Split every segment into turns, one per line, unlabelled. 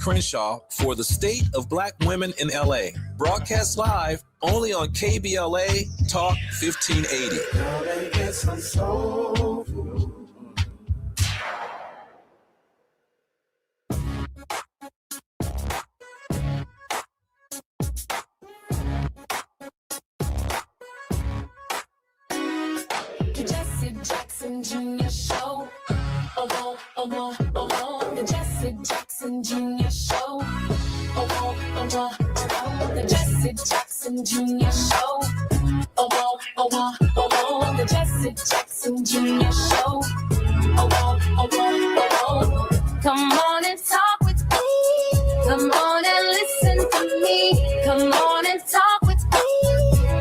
Crenshaw for the State of Black Women in LA. Broadcast live only on KBLA Talk 1580.
The Jesse Jackson Jr. Show. The Jesse Jackson Jr. Show. The Jesse Jackson Jr. Show. The Jesse Jackson Jr. Show. Come on and talk with me. Come on and listen to me. Come on and talk with me.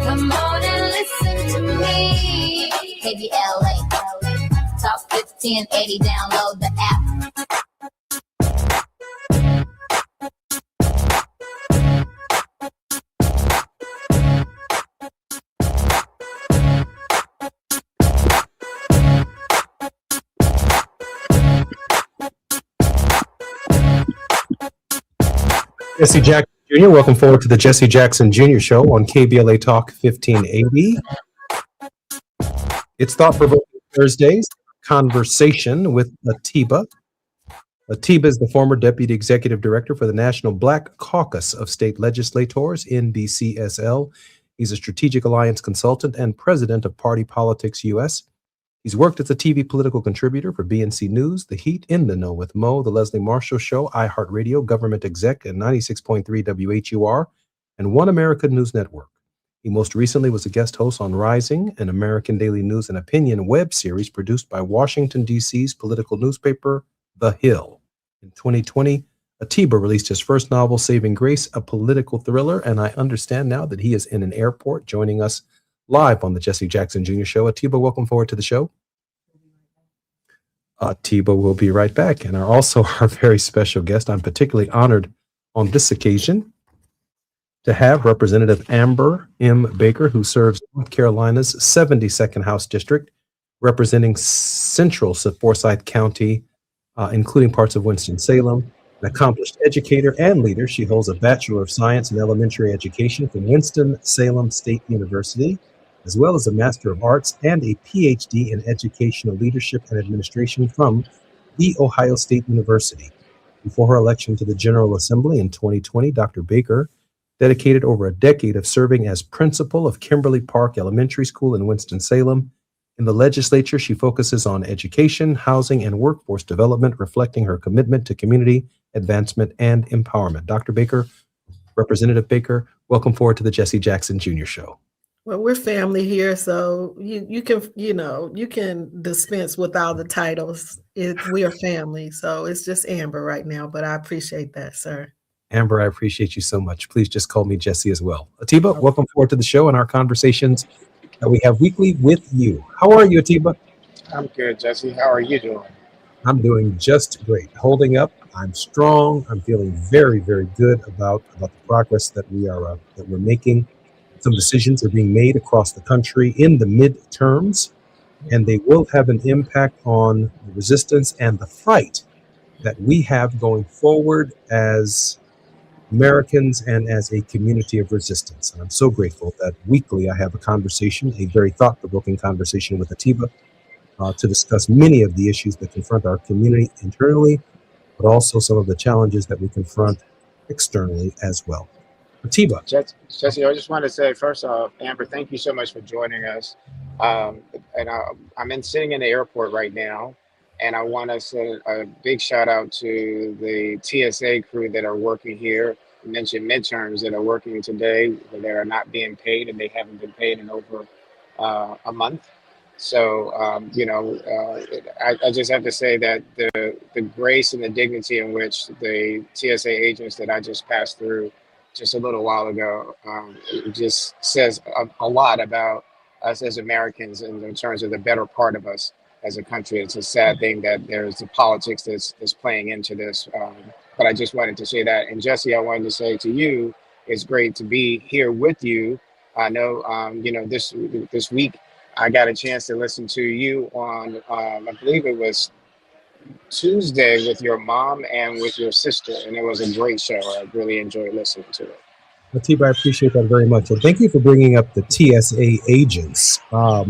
Come on and listen to me. KBLA Talk 1580. Download the app.
Jesse Jackson Jr., welcome forward to the Jesse Jackson Jr. Show on KBLA Talk 1580. It's Thought-Provoking Thursdays, conversation with Atiba. Atiba is the former Deputy Executive Director for the National Black Caucus of State Legislators, NBCSL. He's a strategic alliance consultant and president of Party Politics US. He's worked as a TV political contributor for BNC News, The Heat, In the Know with Mo, The Leslie Marshall Show, iHeartRadio, Government Exec, and 96.3 WHUR, and One America News Network. He most recently was a guest host on Rising, an American daily news and opinion web series produced by Washington, D.C.'s political newspaper, The Hill. In 2020, Atiba released his first novel, Saving Grace, a political thriller, and I understand now that he is in an airport joining us live on the Jesse Jackson Jr. Show. Atiba, welcome forward to the show. Tiba will be right back, and also our very special guest. I'm particularly honored on this occasion to have Representative Amber M. Baker, who serves North Carolina's 72nd House District, representing Central Forsyth County, including parts of Winston-Salem. An accomplished educator and leader, she holds a Bachelor of Science in Elementary Education from Winston-Salem State University, as well as a Master of Arts and a PhD in Educational Leadership and Administration from The Ohio State University. Before her election to the General Assembly in 2020, Dr. Baker dedicated over a decade of serving as principal of Kimberly Park Elementary School in Winston-Salem. In the legislature, she focuses on education, housing, and workforce development, reflecting her commitment to community advancement and empowerment. Dr. Baker, Representative Baker, welcome forward to the Jesse Jackson Jr. Show.
Well, we're family here, so you can dispense with all the titles. We are family, so it's just Amber right now, but I appreciate that, sir.
Amber, I appreciate you so much. Please just call me Jesse as well. Atiba, welcome forward to the show and our conversations that we have weekly with you. How are you, Atiba?
I'm good, Jesse. How are you doing?
I'm doing just great. Holding up. I'm strong. I'm feeling very, very good about the progress that we're making. Some decisions are being made across the country in the midterms, and they will have an impact on the resistance and the fight that we have going forward as Americans and as a community of resistance. And I'm so grateful that weekly I have a conversation, a very thought-provoking conversation with Atiba to discuss many of the issues that confront our community internally, but also some of the challenges that we confront externally as well. Atiba.
Jesse, I just want to say, first off, Amber, thank you so much for joining us. I'm sitting in the airport right now, and I want to send a big shout out to the TSA crew that are working here. You mentioned midterms that are working today that are not being paid, and they haven't been paid in over a month. So, I just have to say that the grace and the dignity in which the TSA agents that I just passed through just a little while ago, it just says a lot about us as Americans in terms of the better part of us as a country. It's a sad thing that there's the politics that's playing into this. But I just wanted to say that. And Jesse, I wanted to say to you, it's great to be here with you. I know, this week I got a chance to listen to you on, I believe it was Tuesday with your mom and with your sister, and it was a great show. I really enjoyed listening to it.
Atiba, I appreciate that very much. And thank you for bringing up the TSA agents. Not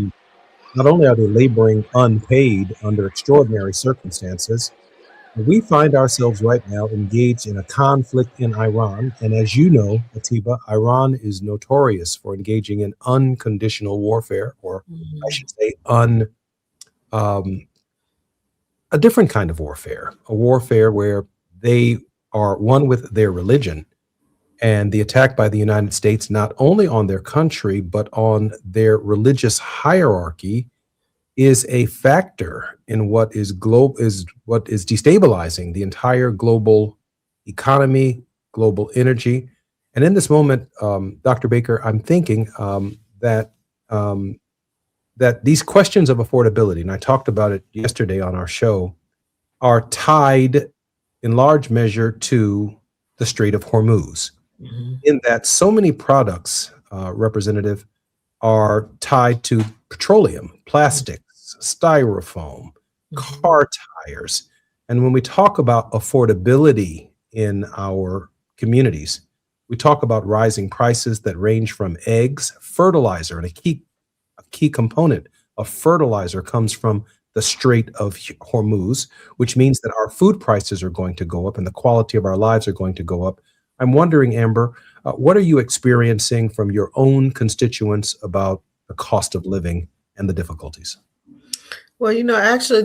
only are they laboring unpaid under extraordinary circumstances, we find ourselves right now engaged in a conflict in Iran. And as you know, Atiba, Iran is notorious for engaging in unconditional warfare, or I should say a different kind of warfare, a warfare where they are one with their religion, and the attack by the United States, not only on their country, but on their religious hierarchy, is a factor in what is destabilizing the entire global economy, global energy. And in this moment, Dr. Baker, I'm thinking that these questions of affordability, and I talked about it yesterday on our show, are tied in large measure to the Strait of Hormuz, in that so many products, Representative, are tied to petroleum, plastics, styrofoam, car tires. And when we talk about affordability in our communities, we talk about rising prices that range from eggs, fertilizer, and a key component of fertilizer comes from the Strait of Hormuz, which means that our food prices are going to go up and the quality of our lives are going to go up. I'm wondering, Amber, what are you experiencing from your own constituents about the cost of living and the difficulties?
Well, actually,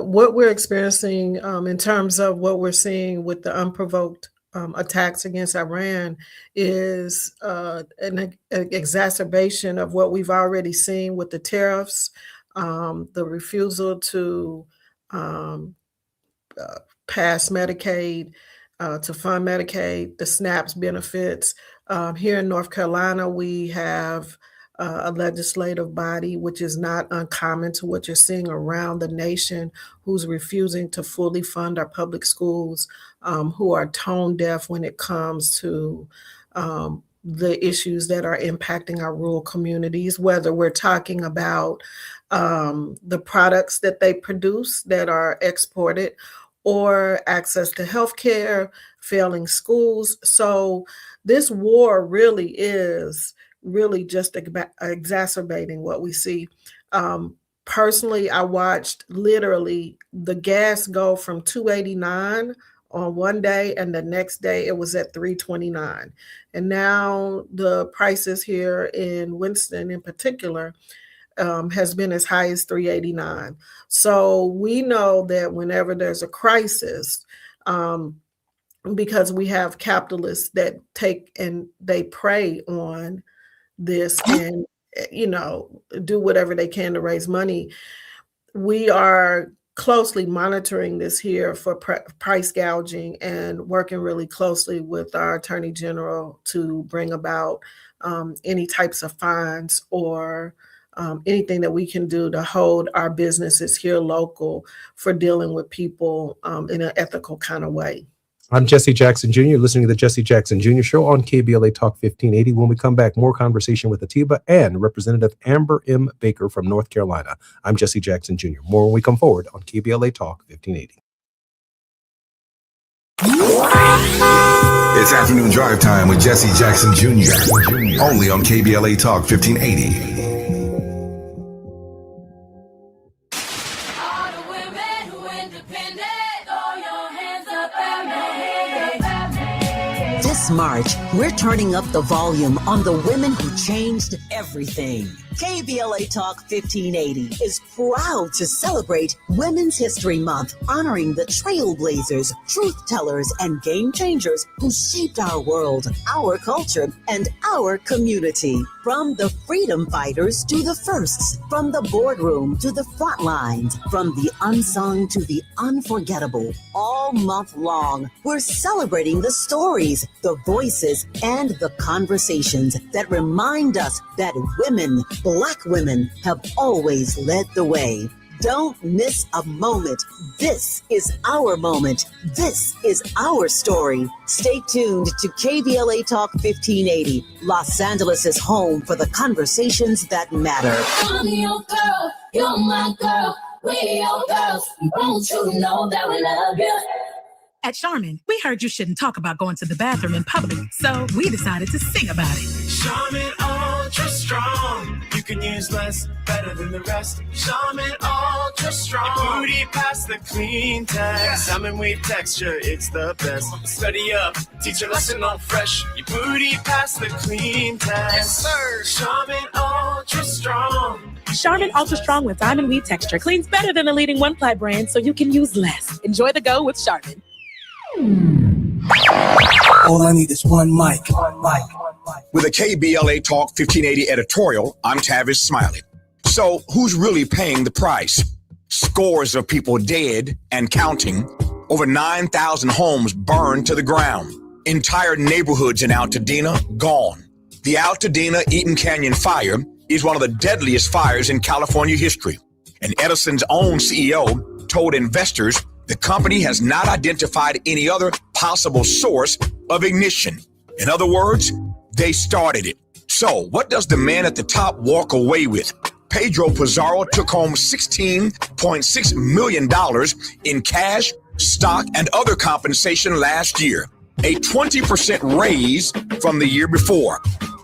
what we're experiencing in terms of what we're seeing with the unprovoked attacks against Iran is an exacerbation of what we've already seen with the tariffs, the refusal to pass Medicaid, to fund Medicaid, the SNAPS benefits. Here in North Carolina, we have a legislative body, which is not uncommon to what you're seeing around the nation, who's refusing to fully fund our public schools, who are tone deaf when it comes to the issues that are impacting our rural communities, whether we're talking about the products that they produce that are exported, or access to healthcare, failing schools. So this war really is just exacerbating what we see. Personally, I watched literally the gas go from $2.89 on one day, and the next day it was at $3.29. And now the prices here in Winston in particular has been as high as $3.89. So we know that whenever there's a crisis, because we have capitalists that take and they prey on this and, do whatever they can to raise money, we are closely monitoring this here for price gouging and working really closely with our Attorney General to bring about any types of fines or anything that we can do to hold our businesses here local for dealing with people in an ethical kind of way.
I'm Jesse Jackson Jr., listening to the Jesse Jackson Jr. Show on KBLA Talk 1580. When we come back, more conversation with Atiba and Representative Amber M. Baker from North Carolina. I'm Jesse Jackson Jr. More when we come forward on KBLA Talk 1580.
It's afternoon drive time with Jesse Jackson Jr. Only on KBLA Talk 1580.
This March, we're turning up the volume on the women who changed everything. KBLA Talk 1580 is proud to celebrate Women's History Month, honoring the trailblazers, truth tellers, and game changers who shaped our world, our culture, and our community. From the freedom fighters to the firsts, from the boardroom to the front lines, from the unsung to the unforgettable, all month long, we're celebrating the stories, the voices, and the conversations that remind us that women, Black women, have always led the way. Don't miss a moment. This is our moment. This is our story. Stay tuned to KBLA Talk 1580, Los Angeles' home for the conversations that matter.
I'm your girl, you're my girl, we're your girls. Won't you know that we love you?
At Charmin, we heard you shouldn't talk about going to the bathroom in public, so we decided to sing about it.
Charmin Ultra Strong. You can use less, better than the rest. Charmin Ultra Strong. Your booty past the clean test. Salmon weave texture, it's the best. Study up, teach a lesson on fresh. Your booty past the clean test. Yes, sir. Charmin Ultra Strong.
Charmin Ultra Strong with diamond weave texture cleans better than the leading one-ply brand, so you can use less. Enjoy the go with Charmin.
All I need is one mic.
With a KBLA Talk 1580 editorial, I'm Tavis Smiley. So who's really paying the price? Scores of people dead and counting. Over 9,000 homes burned to the ground. Entire neighborhoods in Altadena gone. The Altadena Eaton Canyon fire is one of the deadliest fires in California history. And Edison's own CEO told investors the company has not identified any other possible source of ignition. In other words, they started it. So what does the man at the top walk away with? Pedro Pizarro took home $16.6 million in cash, stock, and other compensation last year, a 20% raise from the year before.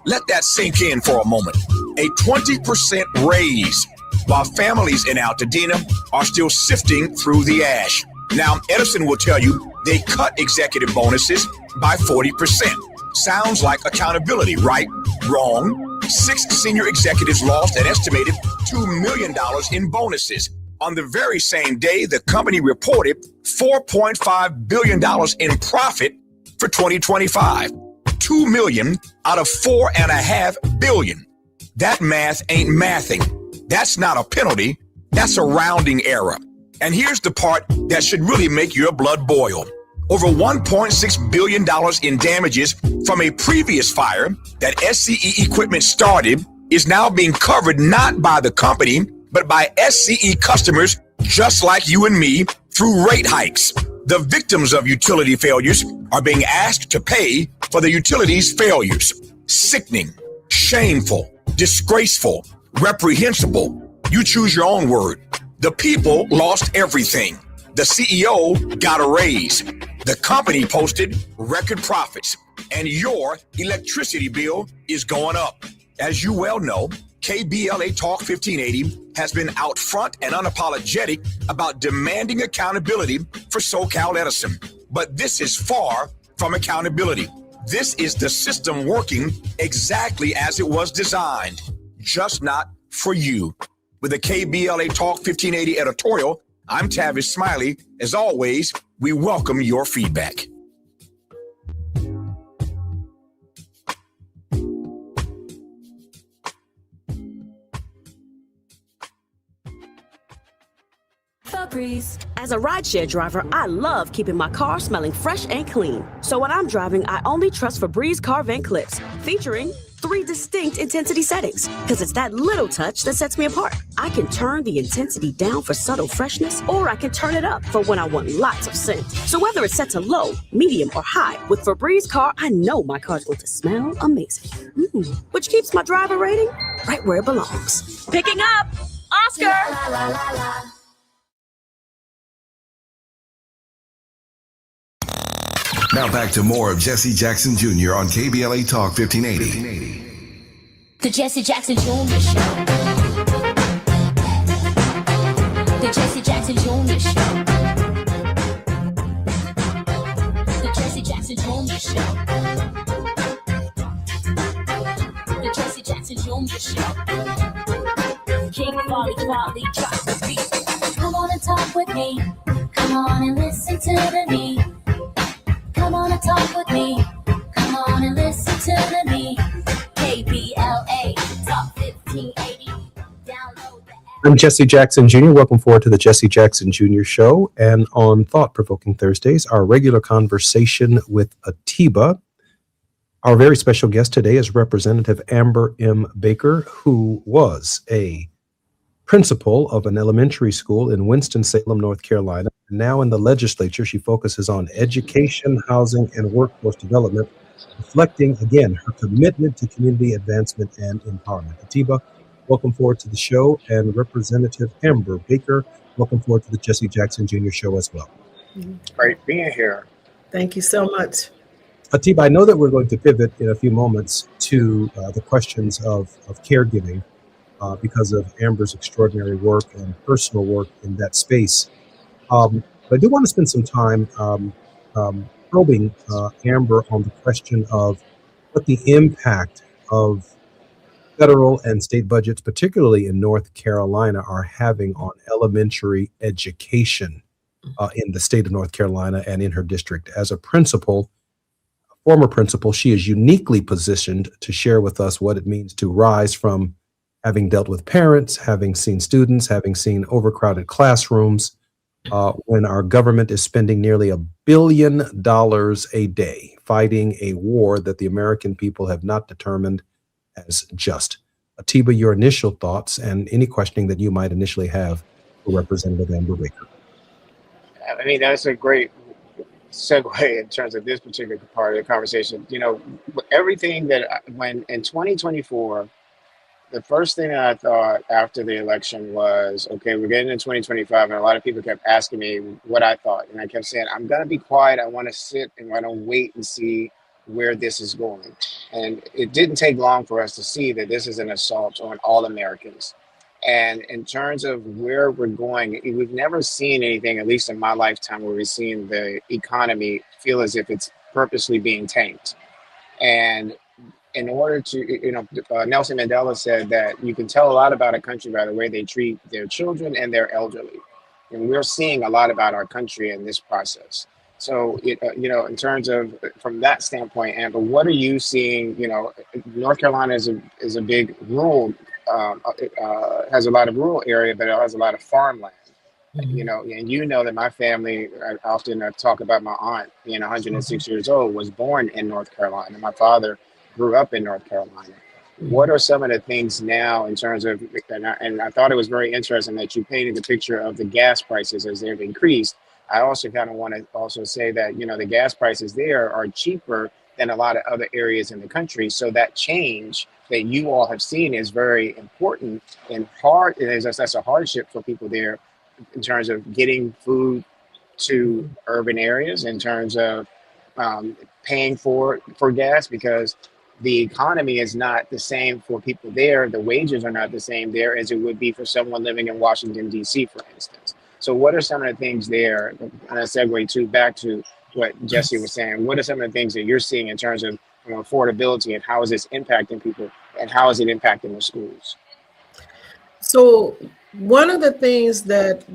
Let that sink in for a moment. A 20% raise, while families in Altadena are still sifting through the ash. Now, Edison will tell you they cut executive bonuses by 40%. Sounds like accountability, right? Wrong. 6 senior executives lost an estimated $2 million in bonuses. On the very same day, the company reported $4.5 billion in profit for 2025. $2 million out of $4.5 billion. That math ain't mathing. That's not a penalty. That's a rounding error. And here's the part that should really make your blood boil. Over $1.6 billion in damages from a previous fire that SCE Equipment started is now being covered not by the company, but by SCE customers just like you and me through rate hikes. The victims of utility failures are being asked to pay for the utilities' failures. Sickening, shameful, disgraceful, reprehensible. You choose your own word. The people lost everything. The CEO got a raise. The company posted record profits, and your electricity bill is going up. As you well know, KBLA Talk 1580 has been out front and unapologetic about demanding accountability for SoCal Edison. But this is far from accountability. This is the system working exactly as it was designed, just not for you. With the KBLA Talk 1580 editorial, I'm Tavis Smiley. As always, we welcome your feedback.
As a rideshare driver, I love keeping my car smelling fresh and clean. So when I'm driving, I only trust Febreze car vent clips, featuring 3 distinct intensity settings, because it's that little touch that sets me apart. I can turn the intensity down for subtle freshness, or I can turn it up for when I want lots of scent. So whether it's set to low, medium, or high, with Febreze car, I know my car's going to smell amazing. Which keeps my driver rating right where it belongs. Picking up Oscar!
Now back to more of Jesse Jackson Jr. on KBLA Talk 1580.
The Jesse Jackson Jr. Show. The Jesse Jackson Jr. Show. The Jesse Jackson Jr. Show. The Jesse Jackson Jr. Show. King Quality drops the beat. Come on and talk with me. Come on and listen to the beat. Come on and talk with me. Come on and listen to the me. KBLA Talk 1580. Download the app.
I'm Jesse Jackson Jr. Welcome forward to the Jesse Jackson Jr. Show. And on Thought Provoking Thursdays, our regular conversation with Atiba. Our very special guest today is Representative Amber M. Baker, who was a principal of an elementary school in Winston-Salem, North Carolina. Now in the legislature, she focuses on education, housing, and workforce development, reflecting, again, her commitment to community advancement and empowerment. Atiba, welcome forward to the show, and Representative Amber Baker, welcome forward to the Jesse Jackson Jr. Show as well.
Great being here.
Thank you so much.
Atiba, I know that we're going to pivot in a few moments to the questions of caregiving because of Amber's extraordinary work and personal work in that space. But I do want to spend some time probing Amber on the question of what the impact of federal and state budgets, particularly in North Carolina, are having on elementary education in the state of North Carolina and in her district. As a principal, former principal, she is uniquely positioned to share with us what it means to rise from having dealt with parents, having seen students, having seen overcrowded classrooms, when our government is spending nearly $1 billion a day fighting a war that the American people have not determined as just. Atiba, your initial thoughts and any questioning that you might initially have for Representative Amber Baker.
I mean, that's a great segue in terms of this particular part of the conversation. You know, everything that when in 2024, the first thing that I thought after the election was, okay, we're getting into 2025, and a lot of people kept asking me what I thought. And I kept saying, I'm going to be quiet. I want to sit and I don't wait and see where this is going. And it didn't take long for us to see that this is an assault on all Americans. And in terms of where we're going, we've never seen anything, at least in my lifetime, where we've seen the economy feel as if it's purposely being tanked. And in order to, you know, Nelson Mandela said that you can tell a lot about a country by the way they treat their children and their elderly. And we're seeing a lot about our country in this process. So, you know, in terms of, from that standpoint, Amber, what are you seeing? You know, North Carolina is a big rural, has a lot of rural area, but it has a lot of farmland. You know, and you know that my family, I often talk about my aunt being 106 years old, was born in North Carolina. My father grew up in North Carolina. What are some of the things now in terms of, and I thought it was very interesting that you painted the picture of the gas prices as they've increased. I also kind of want to also say that, the gas prices there are cheaper than a lot of other areas in the country. So that change that you all have seen is very important and hard. That's a hardship for people there in terms of getting food to urban areas, in terms of paying for gas, because the economy is not the same for people there. The wages are not the same there as it would be for someone living in Washington, D.C., for instance. So what are some of the things there, and I segue back to what Jesse was saying, what are some of the things that you're seeing in terms of affordability, and how is this impacting people, and how is it impacting the schools?
So one of the things that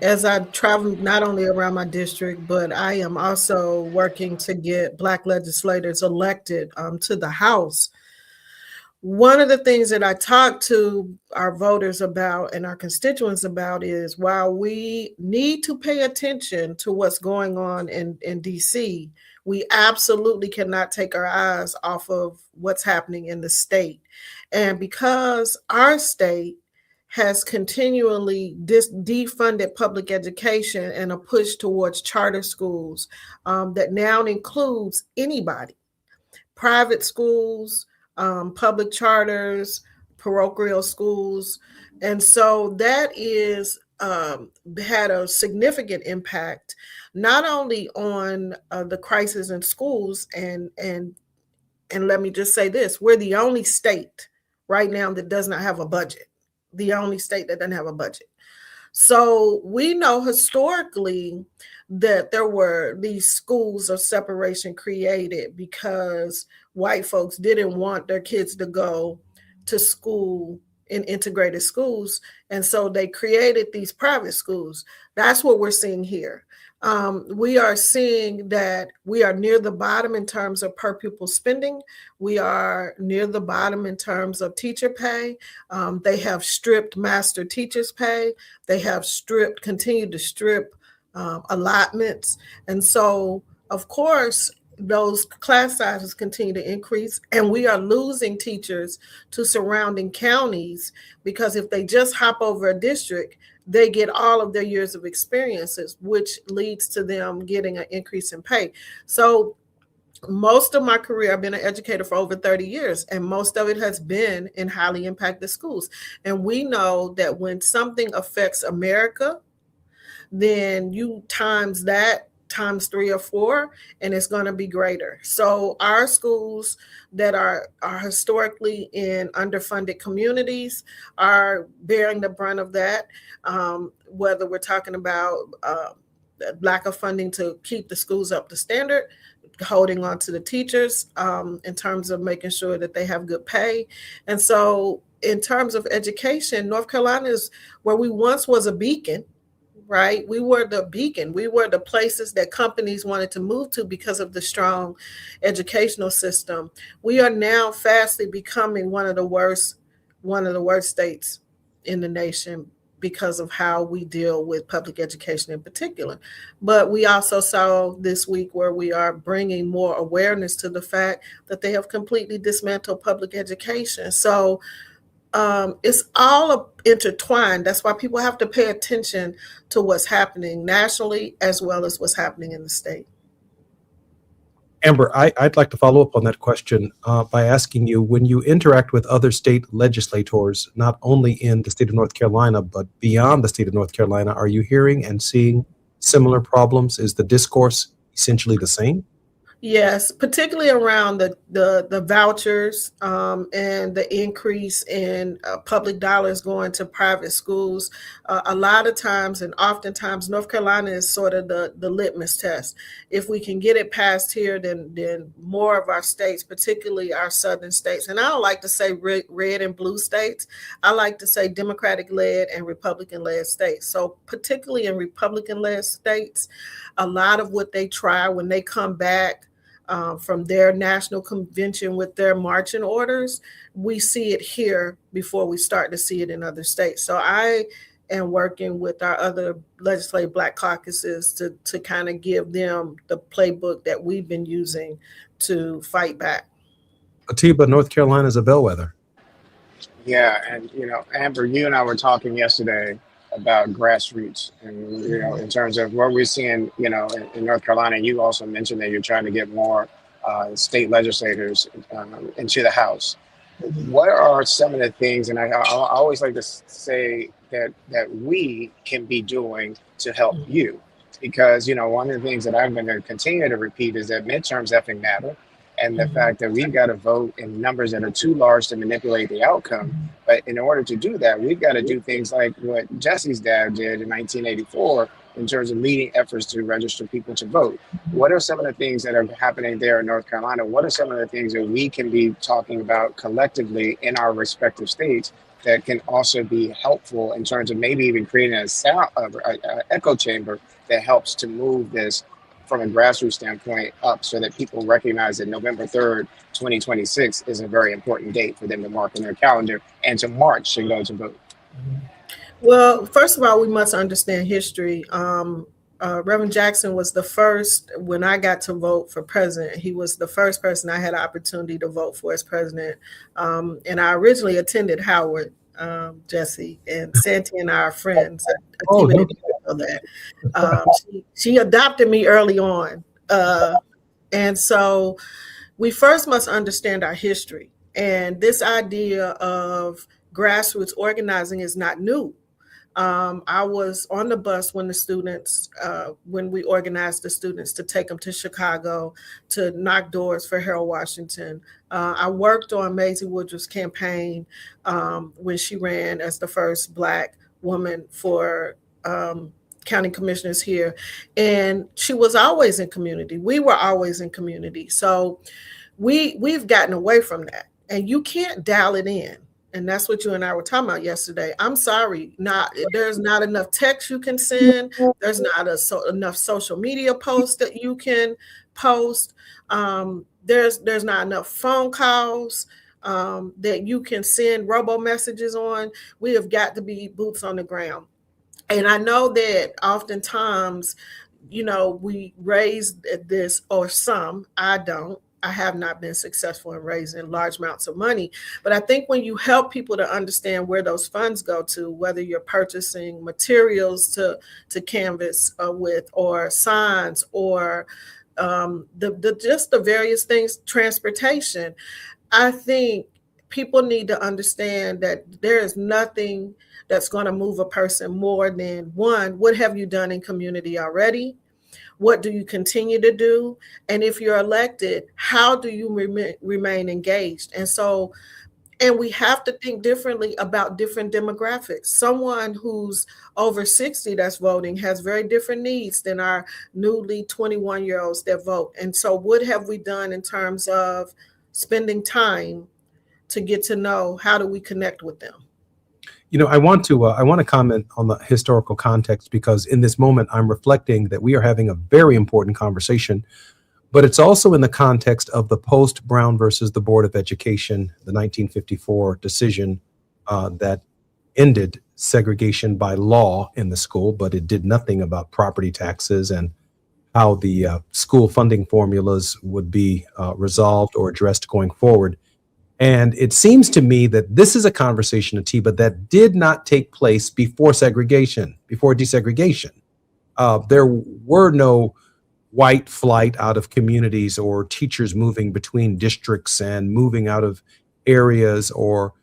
as I travel not only around my district, but I am also working to get Black legislators elected to the House. One of the things that I talk to our voters about and our constituents about is, while we need to pay attention to what's going on in DC, we absolutely cannot take our eyes off of what's happening in the state. And because our state has continually defunded public education and a push towards charter schools that now includes anybody, private schools, public charters, parochial schools. And so that is had a significant impact, not only on the crisis in schools, and let me just say this, we're the only state right now that does not have a budget. The only state that doesn't have a budget. So we know historically that there were these schools of separation created because white folks didn't want their kids to go to school in integrated schools. And so they created these private schools. That's what we're seeing here. We are seeing that we are near the bottom in terms of per pupil spending. We are near the bottom in terms of teacher pay. They have stripped master teachers' pay. They have continued to strip allotments. And so, of course, those class sizes continue to increase, and we are losing teachers to surrounding counties, because if they just hop over a district, they get all of their years of experiences, which leads to them getting an increase in pay. So most of my career, I've been an educator for over 30 years, and most of it has been in highly impacted schools. And we know that when something affects America, then you times that times 3 or 4, and it's going to be greater. So our schools that are historically in underfunded communities are bearing the brunt of that, whether we're talking about lack of funding to keep the schools up to standard, holding on to the teachers in terms of making sure that they have good pay. And so in terms of education, North Carolina is where we once was a beacon. Right? We were the beacon. We were the places that companies wanted to move to because of the strong educational system. We are now fastly becoming one of the worst states in the nation because of how we deal with public education in particular. But we also saw this week where we are bringing more awareness to the fact that they have completely dismantled public education. So it's all intertwined. That's why people have to pay attention to what's happening nationally as well as what's happening in the state.
Amber, I'd like to follow up on that question by asking you, when you interact with other state legislators, not only in the state of North Carolina, but beyond the state of North Carolina, are you hearing and seeing similar problems? Is the discourse essentially the same?
Yes, particularly around the vouchers and the increase in public dollars going to private schools. A lot of times and oftentimes North Carolina is sort of the litmus test. If we can get it passed here, then more of our states, particularly our southern states, and I don't like to say red and blue states, I like to say Democratic-led and Republican-led states. So particularly in Republican-led states, a lot of what they try when they come back from their national convention with their marching orders, we see it here before we start to see it in other states. So I am working with our other legislative Black caucuses to kind of give them the playbook that we've been using to fight back.
Atiba, North Carolina is a bellwether.
Yeah, and Amber, you and I were talking yesterday about grassroots, and in terms of what we're seeing, in North Carolina. You also mentioned that you're trying to get more state legislators into the House. What are some of the things, and I always like to say that we can be doing to help you, because one of the things that I'm going to continue to repeat is that midterms effing matter. And the fact that we've got to vote in numbers that are too large to manipulate the outcome. But in order to do that, we've got to do things like what Jesse's dad did in 1984 in terms of leading efforts to register people to vote. What are some of the things that are happening there in North Carolina? What are some of the things that we can be talking about collectively in our respective states that can also be helpful in terms of maybe even creating a echo chamber that helps to move this from a grassroots standpoint up, so that people recognize that November 3rd, 2026 is a very important date for them to mark in their calendar and to march and go to vote?
Well, first of all, we must understand history. Reverend Jackson was the first, when I got to vote for president, he was the first person I had an opportunity to vote for as president. And I originally attended Howard, Jesse, and Santi and I are friends. She adopted me early on. And so we first must understand our history. And this idea of grassroots organizing is not new. I was on the bus when the students, when we organized the students to take them to Chicago to knock doors for Harold Washington. I worked on Maisie Woodruff's campaign when she ran as the first Black woman for county commissioners here. And she was always in community. We were always in community. So we've gotten away from that. And you can't dial it in. And that's what you and I were talking about yesterday. I'm sorry, there's not enough text you can send. There's not enough social media posts that you can post. There's not enough phone calls that you can send robo messages on. We have got to be boots on the ground. And I know that oftentimes, we raise this, or some, I don't. I have not been successful in raising large amounts of money, but I think when you help people to understand where those funds go to, whether you're purchasing materials to canvas with, or signs, or just the various things, transportation, I think people need to understand that there is nothing that's going to move a person more than, one, what have you done in community already? What do you continue to do? And if you're elected, how do you remain engaged? And we have to think differently about different demographics. Someone who's over 60 that's voting has very different needs than our newly 21-year-olds that vote. And so what have we done in terms of spending time to get to know how do we connect with them?
I want to comment on the historical context, because in this moment I'm reflecting that we are having a very important conversation, but it's also in the context of the post Brown versus the Board of Education, the 1954 decision that ended segregation by law in the school, but it did nothing about property taxes and how the school funding formulas would be resolved or addressed going forward. And it seems to me that this is a conversation, Atiba, that did not take place before segregation, before desegregation. There were no white flight out of communities, or teachers moving between districts and moving out of areas, or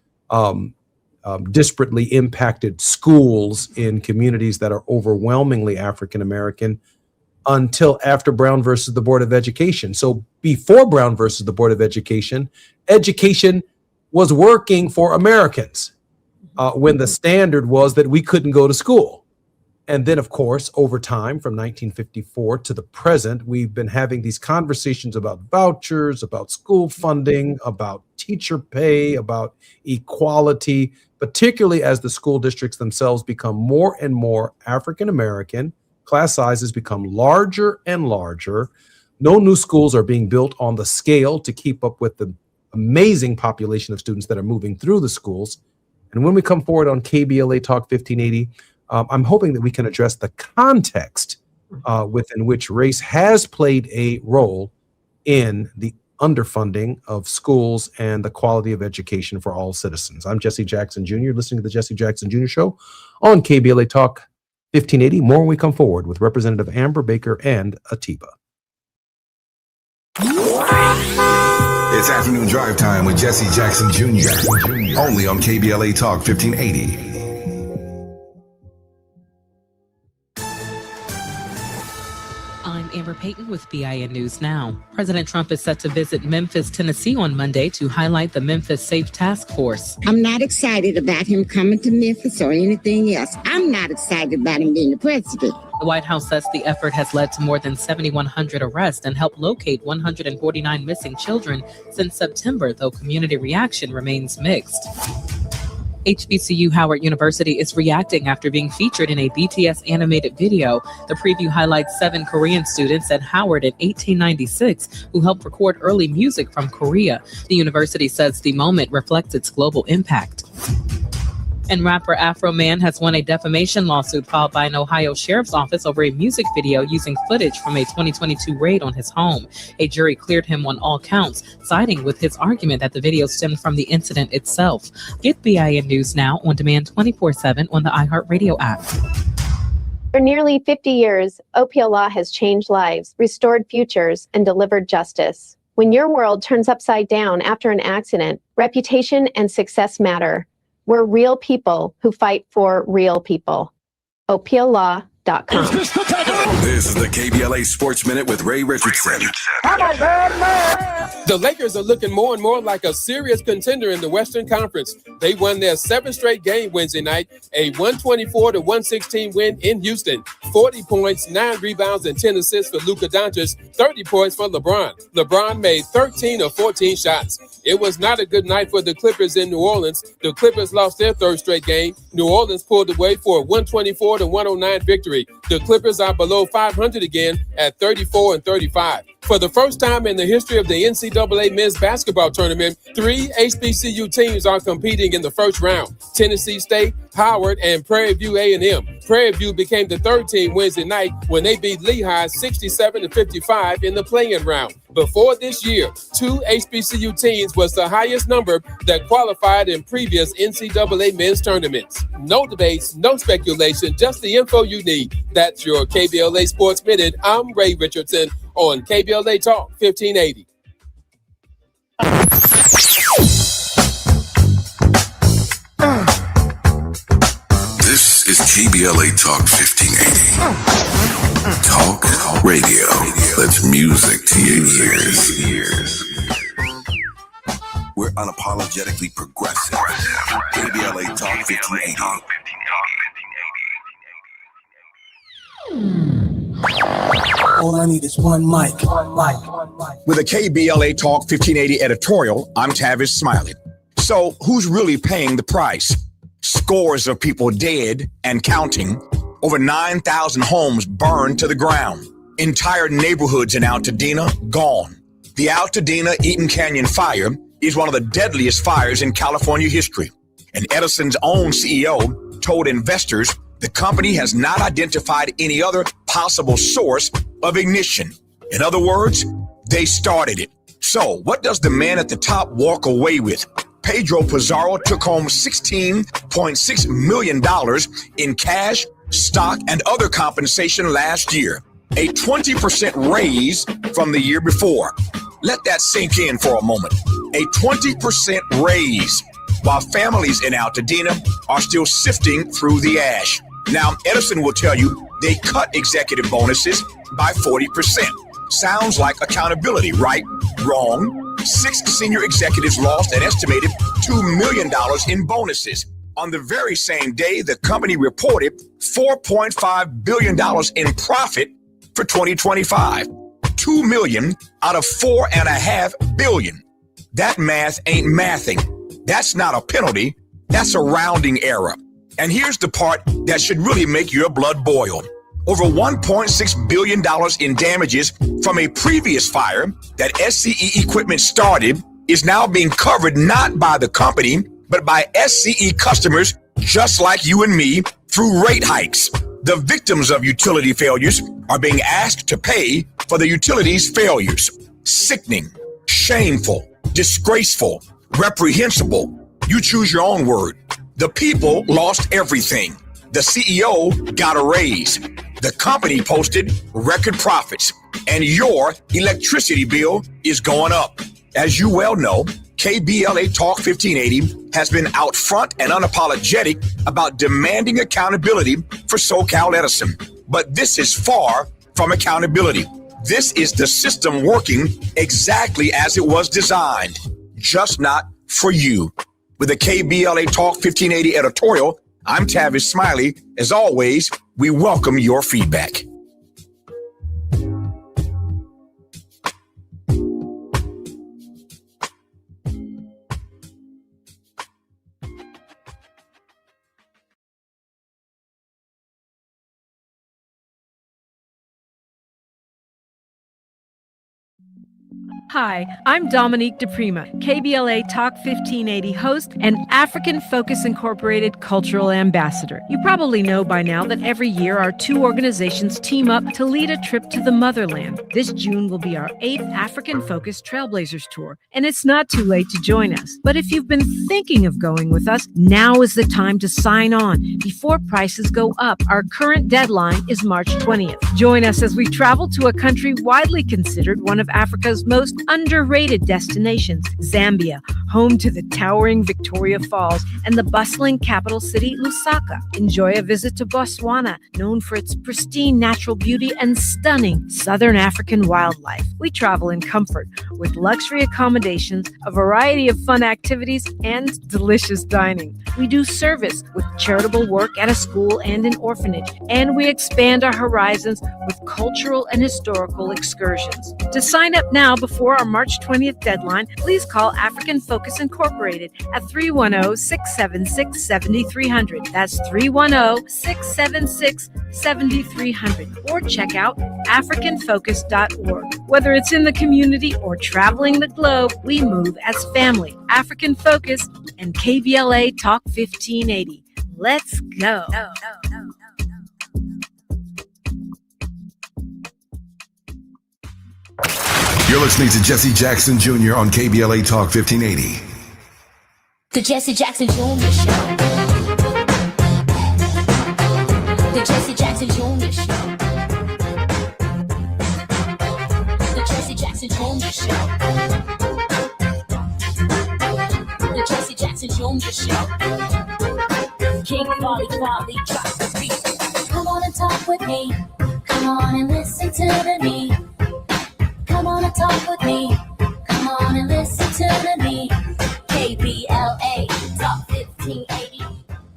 disparately impacted schools in communities that are overwhelmingly African American, until after Brown versus the Board of Education. So before Brown versus the Board of Education, education was working for Americans when the standard was that we couldn't go to school. And then, of course, over time, from 1954 to the present, we've been having these conversations about vouchers, about school funding, about teacher pay, about equality, particularly as the school districts themselves become more and more African American. Class sizes become larger and larger. No new schools are being built on the scale to keep up with the amazing population of students that are moving through the schools. And when we come forward on KBLA Talk 1580, I'm hoping that we can address the context within which race has played a role in the underfunding of schools and the quality of education for all citizens. I'm Jesse Jackson Jr., listening to the Jesse Jackson Jr. Show on KBLA Talk 1580. More when we come forward with Representative Amber Baker and Atiba.
It's afternoon drive time with Jesse Jackson Jr. Only on KBLA Talk 1580.
I'm Amber Payton with BIN News Now. President Trump is set to visit Memphis, Tennessee on Monday to highlight the Memphis Safe Task Force.
I'm not excited about him coming to Memphis or anything else. I'm not excited about him being the president.
The White House says the effort has led to more than 7,100 arrests and helped locate 149 missing children since September, though community reaction remains mixed. HBCU Howard University is reacting after being featured in a BTS animated video. The preview highlights 7 Korean students at Howard in 1896 who helped record early music from Korea. The university says the moment reflects its global impact. And rapper Afro Man has won a defamation lawsuit filed by an Ohio sheriff's office over a music video using footage from a 2022 raid on his home. A jury cleared him on all counts, siding with his argument that the video stemmed from the incident itself. Get BIN News Now on demand 24/7 on the iHeartRadio app.
For nearly 50 years, OPL Law has changed lives, restored futures, and delivered justice. When your world turns upside down after an accident, reputation and success matter. We're real people who fight for real people. OPLLaw.com.
This is the KBLA Sports Minute with Ray Richardson.
The Lakers are looking more and more like a serious contender in the Western Conference. They won their 7th straight game Wednesday night, a 124-116 win in Houston. 40 points, 9 rebounds, and 10 assists for Luka Doncic, 30 points for LeBron. LeBron made 13 of 14 shots. It was not a good night for the Clippers in New Orleans. The Clippers lost their 3rd straight game. New Orleans pulled away for a 124-109 victory. The Clippers are below 500 again at 34-35. For the first time in the history of the NCAA men's basketball tournament, 3 HBCU teams are competing in the first round: Tennessee State, Howard, and Prairie View A&M. Prairie View became the 3rd team Wednesday night when they beat Lehigh 67-55 in the play-in round. Before this year, 2 HBCU teams was the highest number that qualified in previous NCAA men's tournaments. No debates, no speculation, just the info you need. That's your KBLA Sports Minute. I'm Ray Richardson on KBLA Talk 1580.
This is KBLA Talk 1580. Talk radio. That's music to your ears. We're unapologetically progressive. KBLA Talk 1580.
All I need is one mic.
With a KBLA Talk 1580 editorial, I'm Tavis Smiley. So, who's really paying the price? Scores of people dead and counting. Over 9,000 homes burned to the ground. Entire neighborhoods in Altadena gone. The Altadena Eaton Canyon fire is one of the deadliest fires in California history. And Edison's own CEO told investors the company has not identified any other possible source of ignition. In other words, they started it. So what does the man at the top walk away with? Pedro Pizarro took home $16.6 million in cash, stock, and other compensation last year, a 20% raise from the year before. Let that sink in for a moment. A 20% raise, while families in Altadena are still sifting through the ash. Now, Edison will tell you they cut executive bonuses by 40%. Sounds like accountability, right? Wrong. 6 senior executives lost an estimated $2 million in bonuses. On the very same day, the company reported $4.5 billion in profit for 2025. $2 million out of $4.5 billion. That math ain't mathing. That's not a penalty. That's a rounding error. And here's the part that should really make your blood boil. Over $1.6 billion in damages from a previous fire that SCE equipment started is now being covered not by the company, but by SCE customers just like you and me through rate hikes. The victims of utility failures are being asked to pay for the utility's failures. Sickening, shameful, disgraceful, reprehensible. You choose your own word. The people lost everything. The CEO got a raise. The company posted record profits, and your electricity bill is going up. As you well know, KBLA Talk 1580 has been out front and unapologetic about demanding accountability for SoCal Edison. But this is far from accountability. This is the system working exactly as it was designed, just not for you. With the KBLA Talk 1580 editorial, I'm Tavis Smiley. As always, we welcome your feedback.
Hi, I'm Dominique DePrima, KBLA Talk 1580 host and African Focus Incorporated cultural ambassador. You probably know by now that every year our two organizations team up to lead a trip to the motherland. This June will be our 8th African Focus Trailblazers Tour, and it's not too late to join us. But if you've been thinking of going with us, now is the time to sign on before prices go up. Our current deadline is March 20th. Join us as we travel to a country widely considered one of Africa's most underrated destinations, Zambia, home to the towering Victoria Falls and the bustling capital city, Lusaka. Enjoy a visit to Botswana, known for its pristine natural beauty and stunning Southern African wildlife. We travel in comfort with luxury accommodations, a variety of fun activities, and delicious dining. We do service with charitable work at a school and an orphanage, and we expand our horizons with cultural and historical excursions. To sign up now before our March 20th deadline, please call African Focus Incorporated at 310-676-7300. That's 310-676-7300. Or check out africanfocus.org. Whether it's in the community or traveling the globe, we move as family. African Focus and KBLA Talk 1580. Let's go.
You're listening to Jesse Jackson Jr. on KBLA Talk 1580.
The Jesse Jackson Jr. Show. The Jesse Jackson Jr. Show. The Jesse Jackson Jr. Show. The Jesse Jackson Jr. Show. King Volley drops the beat. Come on and talk with me. Come on and listen to me. Come on and talk with me. Come on and listen to me. KBLA Talk 1580.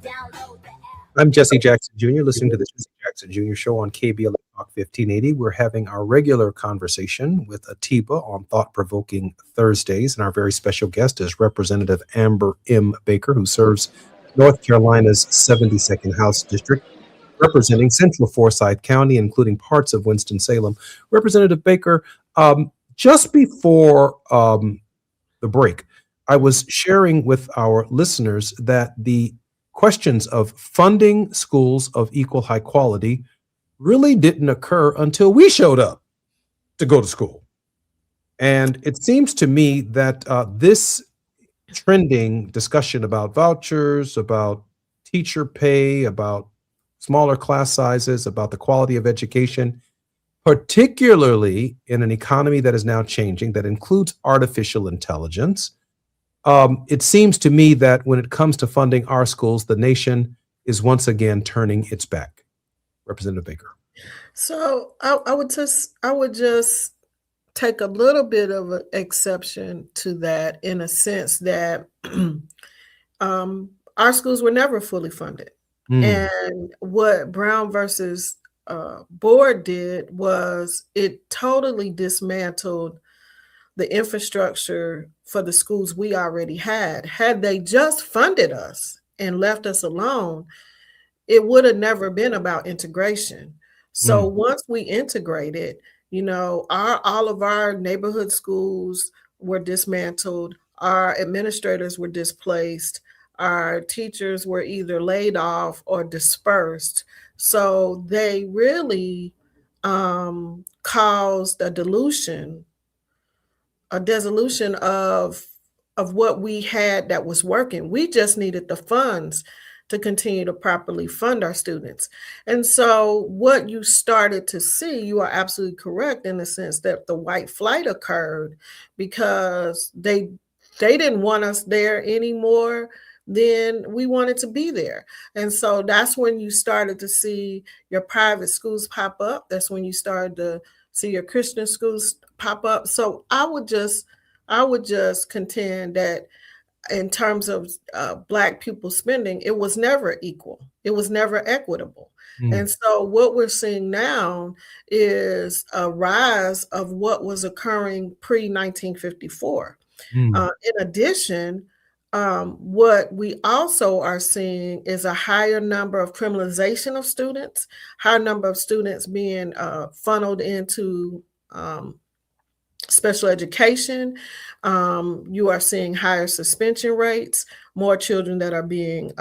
Download the app.
I'm Jesse Jackson Jr., listening to the Jesse Jackson Jr. Show on KBLA Talk 1580. We're having our regular conversation with Atiba on Thought-Provoking Thursdays, and our very special guest is Representative Amber M. Baker, who serves North Carolina's 72nd House District, representing Central Forsyth County, including parts of Winston-Salem. Representative Baker, just before the break, I was sharing with our listeners that the questions of funding schools of equal high quality really didn't occur until we showed up to go to school. And it seems to me that this trending discussion about vouchers, about teacher pay, about smaller class sizes, about the quality of education, particularly in an economy that is now changing, that includes artificial intelligence. It seems to me that when it comes to funding our schools, the nation is once again turning its back. Representative Baker.
So I would just take a little bit of an exception to that, in a sense that our schools were never fully funded. And what Brown versus Board did was it totally dismantled the infrastructure for the schools we already had. Had they just funded us and left us alone, it would have never been about integration. So once we integrated, all of our neighborhood schools were dismantled, our administrators were displaced, our teachers were either laid off or dispersed. So they really caused a dilution a dissolution of what we had that was working. We just needed the funds to continue to properly fund our students. And so what you started to see, you are absolutely correct in the sense that the white flight occurred because they didn't want us there anymore than we wanted to be there. And so that's when you started to see your private schools pop up. That's when you started to see your Christian schools pop up. So I would just contend that in terms of Black pupil spending, it was never equal. It was never equitable. And so what we're seeing now is a rise of what was occurring pre-1954. In addition, what we also are seeing is a higher number of criminalization of students, higher number of students being funneled into special education. You are seeing higher suspension rates, more children that are being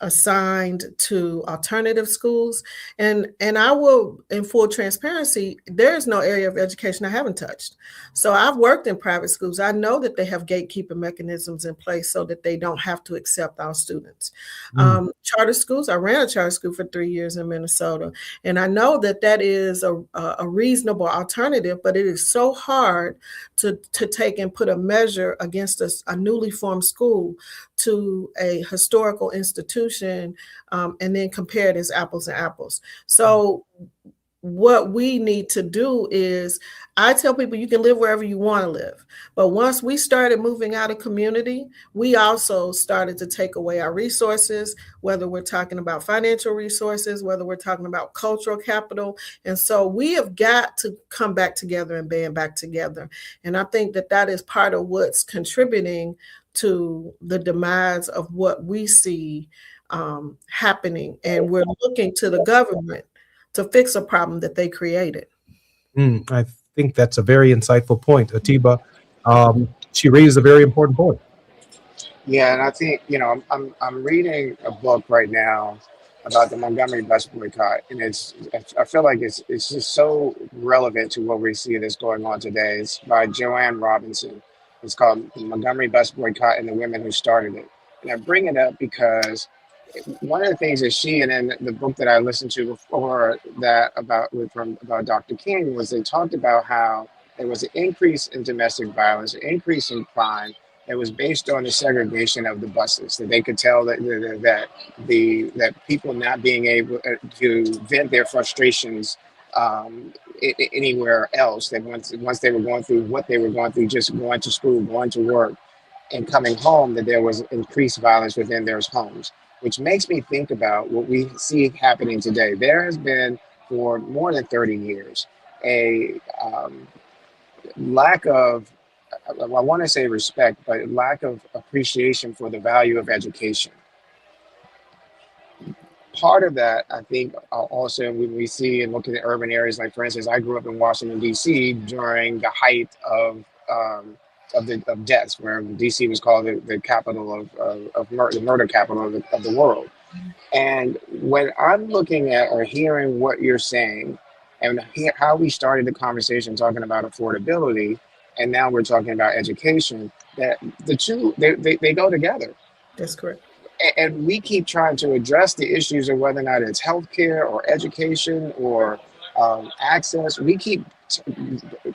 assigned to alternative schools. And I will, in full transparency, there is no area of education I haven't touched. So I've worked in private schools. I know that they have gatekeeping mechanisms in place so that they don't have to accept our students. Charter schools, I ran a charter school for 3 years in Minnesota. And I know that that is a reasonable alternative, but it is so hard to take and put a measure against a newly formed school to a historical institution and then compare it as apples and apples. So what we need to do is, I tell people you can live wherever you want to live. But once we started moving out of community, we also started to take away our resources, whether we're talking about financial resources, whether we're talking about cultural capital. And so we have got to come back together and band back together. And I think that that is part of what's contributing to the demise of what we see happening. And we're looking to the government to fix a problem that they created.
I think that's a very insightful point. Atiba, she raised a very important point.
Yeah, and I think, I'm reading a book right now about the Montgomery bus boycott, and I feel like it's just so relevant to what we see that's going on today. It's by Joanne Robinson. It's called The Montgomery Bus Boycott and the Women Who Started It. And I bring it up because one of the things that she, and in the book that I listened to before that about Dr. King, was they talked about how there was an increase in domestic violence, an increase in crime that was based on the segregation of the buses. That they could tell that people not being able to vent their frustrations anywhere else, that once they were going through what they were going through, just going to school, going to work, and coming home, that there was increased violence within their homes, which makes me think about what we see happening today. There has been, for more than 30 years, a lack of, I want to say respect, but lack of appreciation for the value of education. Part of that, I think, also when we see and look at the urban areas, like for instance, I grew up in Washington, D.C. during the height of deaths, where D.C. was called the capital of the murder capital of the world. And when I'm looking at or hearing what you're saying and how we started the conversation talking about affordability, and now we're talking about education, that the two, they go together.
That's correct.
And we keep trying to address the issues of whether or not it's healthcare or education or access. We keep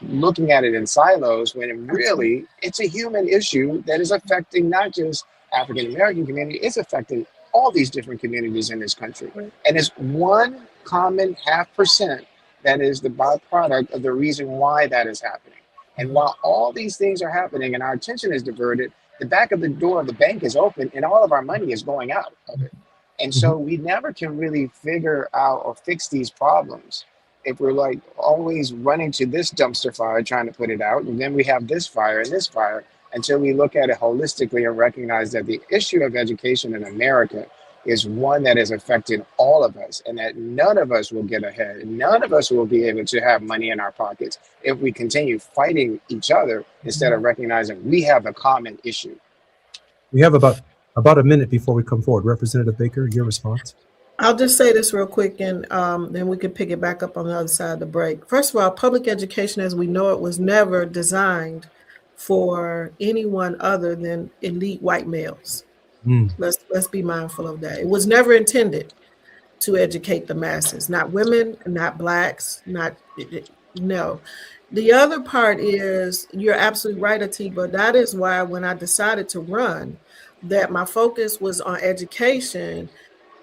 looking at it in silos when really it's a human issue that is affecting not just African American community, it's affecting all these different communities in this country. And it's one common 0.5% that is the byproduct of the reason why that is happening. And while all these things are happening and our attention is diverted, the back of the door of the bank is open and all of our money is going out of it. And so we never can really figure out or fix these problems if we're like always running to this dumpster fire, trying to put it out. And then we have this fire and this fire, until we look at it holistically and recognize that the issue of education in America is one that is affecting all of us, and that none of us will get ahead. And none of us will be able to have money in our pockets if we continue fighting each other instead of recognizing we have a common issue.
We have about a minute before we come forward. Representative Baker, your response.
I'll just say this real quick, and then we can pick it back up on the other side of the break. First of all, public education as we know it was never designed for anyone other than elite white males. Let's be mindful of that. It was never intended to educate the masses, not women, not blacks, no. The other part is, you're absolutely right, Atiba. That is why when I decided to run, that my focus was on education,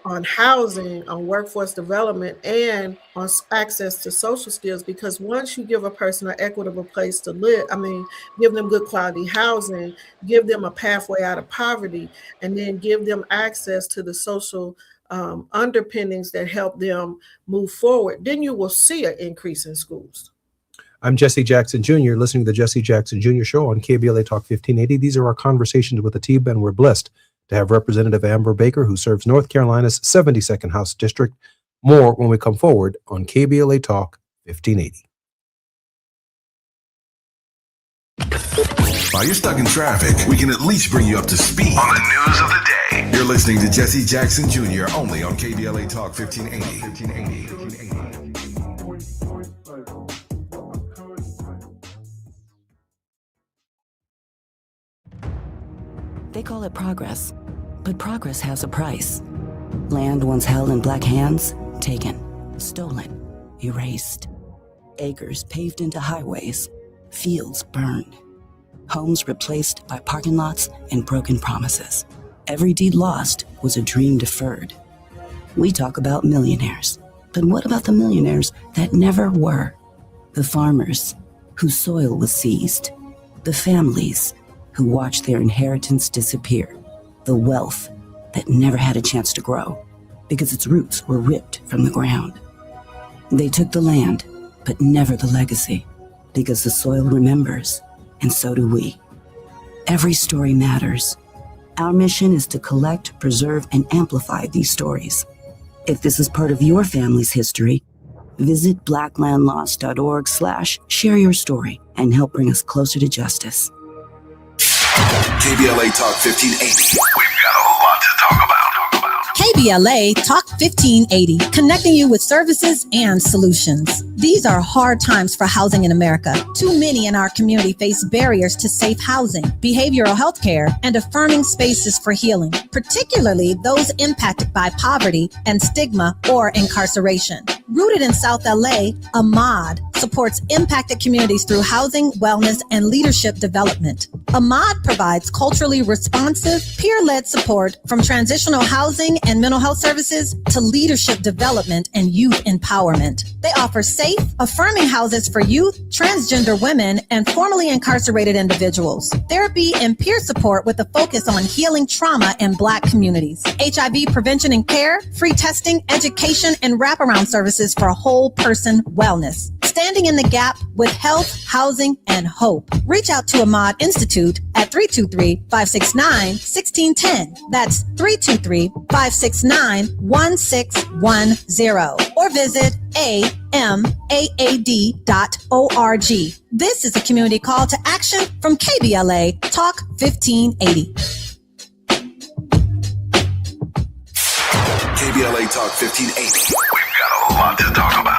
on housing, on workforce development, and on access to social skills. Because once you give a person an equitable place to live, give them good quality housing, give them a pathway out of poverty, and then give them access to the social underpinnings that help them move forward, then you will see an increase in schools.
I'm Jesse Jackson Jr., listening to the Jesse Jackson Jr. Show on KBLA Talk 1580. These are our conversations with Atiba, and we're blessed to have Representative Amber Baker, who serves North Carolina's 72nd House District. More when we come forward on KBLA Talk 1580.
While you're stuck in traffic, we can at least bring you up to speed on the news of the day. You're listening to Jesse Jackson Jr. only on KBLA Talk 1580.
They call it progress, but progress has a price. Land once held in black hands, taken, stolen, erased. Acres paved into highways, fields burned. Homes replaced by parking lots and broken promises. Every deed lost was a dream deferred. We talk about millionaires, but what about the millionaires that never were? The farmers whose soil was seized. The families who watched their inheritance disappear. The wealth that never had a chance to grow because its roots were ripped from the ground. They took the land, but never the legacy, because the soil remembers, and so do we. Every story matters. Our mission is to collect, preserve, and amplify these stories. If this is part of your family's history, visit blacklandlost.org/share your story and help bring us closer to justice.
KBLA Talk 1580. We've got a lot to talk about.
KBLA Talk 1580, connecting you with services and solutions. These are hard times for housing in America. Too many in our community face barriers to safe housing, behavioral health care, and affirming spaces for healing, particularly those impacted by poverty and stigma or incarceration. Rooted in South LA, Ahmad supports impacted communities through housing, wellness, and leadership development. Ahmad provides culturally responsive, peer-led support from transitional housing and mental health services to leadership development and youth empowerment. They offer safe, affirming houses for youth, transgender women, and formerly incarcerated individuals. Therapy and peer support with a focus on healing trauma in Black communities. HIV prevention and care, free testing, education, and wraparound services for whole person wellness. Standing in the gap with health, housing, and hope. Reach out to Ahmad Institute at 323-569-1610. That's 323-569-1610. Or visit amaad.org. This is a community call to action from KBLA Talk 1580.
KBLA Talk 1580. We've got a lot to talk about.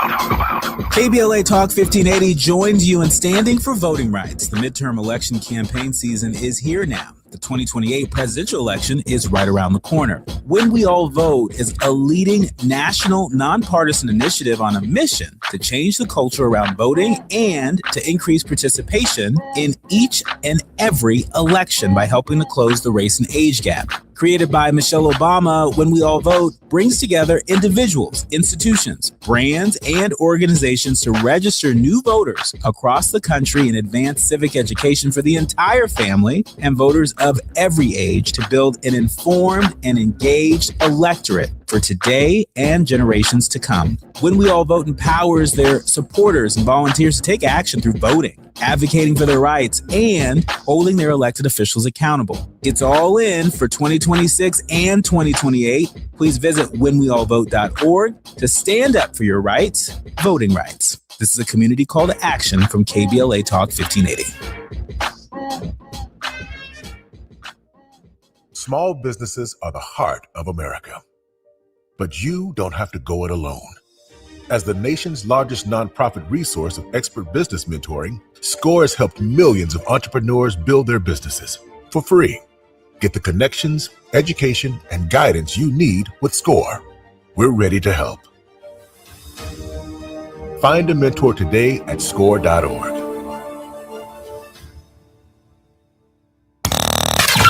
KBLA Talk 1580 joins you in standing for voting rights. The midterm election campaign season is here now. The 2028 presidential election is right around the corner. When We All Vote is a leading national nonpartisan initiative on a mission to change the culture around voting and to increase participation in each and every election by helping to close the race and age gap. Created by Michelle Obama, When We All Vote brings together individuals, institutions, brands, and organizations to register new voters across the country and advance civic education for the entire family and voters of every age to build an informed and engaged electorate for today and generations to come. When We All Vote empowers their supporters and volunteers to take action through voting, advocating for their rights, and holding their elected officials accountable. It's all in for 2026 and 2028. Please visit whenweallvote.org to stand up for your rights, voting rights. This is a community call to action from KBLA Talk 1580.
Small businesses are the heart of America. But you don't have to go it alone. As the nation's largest nonprofit resource of expert business mentoring, SCORE has helped millions of entrepreneurs build their businesses for free. Get the connections, education, and guidance you need with SCORE. We're ready to help. Find a mentor today at score.org.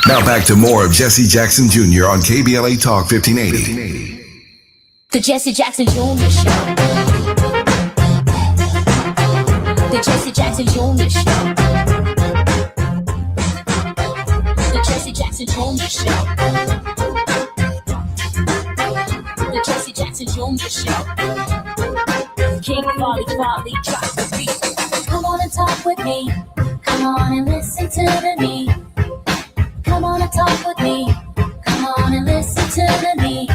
Now back to more of Jesse Jackson Jr. on KBLA Talk 1580.
The Jesse Jackson Jr. Show. The Jesse Jackson Jr. Show. The Jesse Jackson Jr. Show. The Jesse Jackson Jr. Show. King Volley, drop the beat. Come on and talk with me. Come on and listen to me. Come on and talk with me. Come on and listen to me.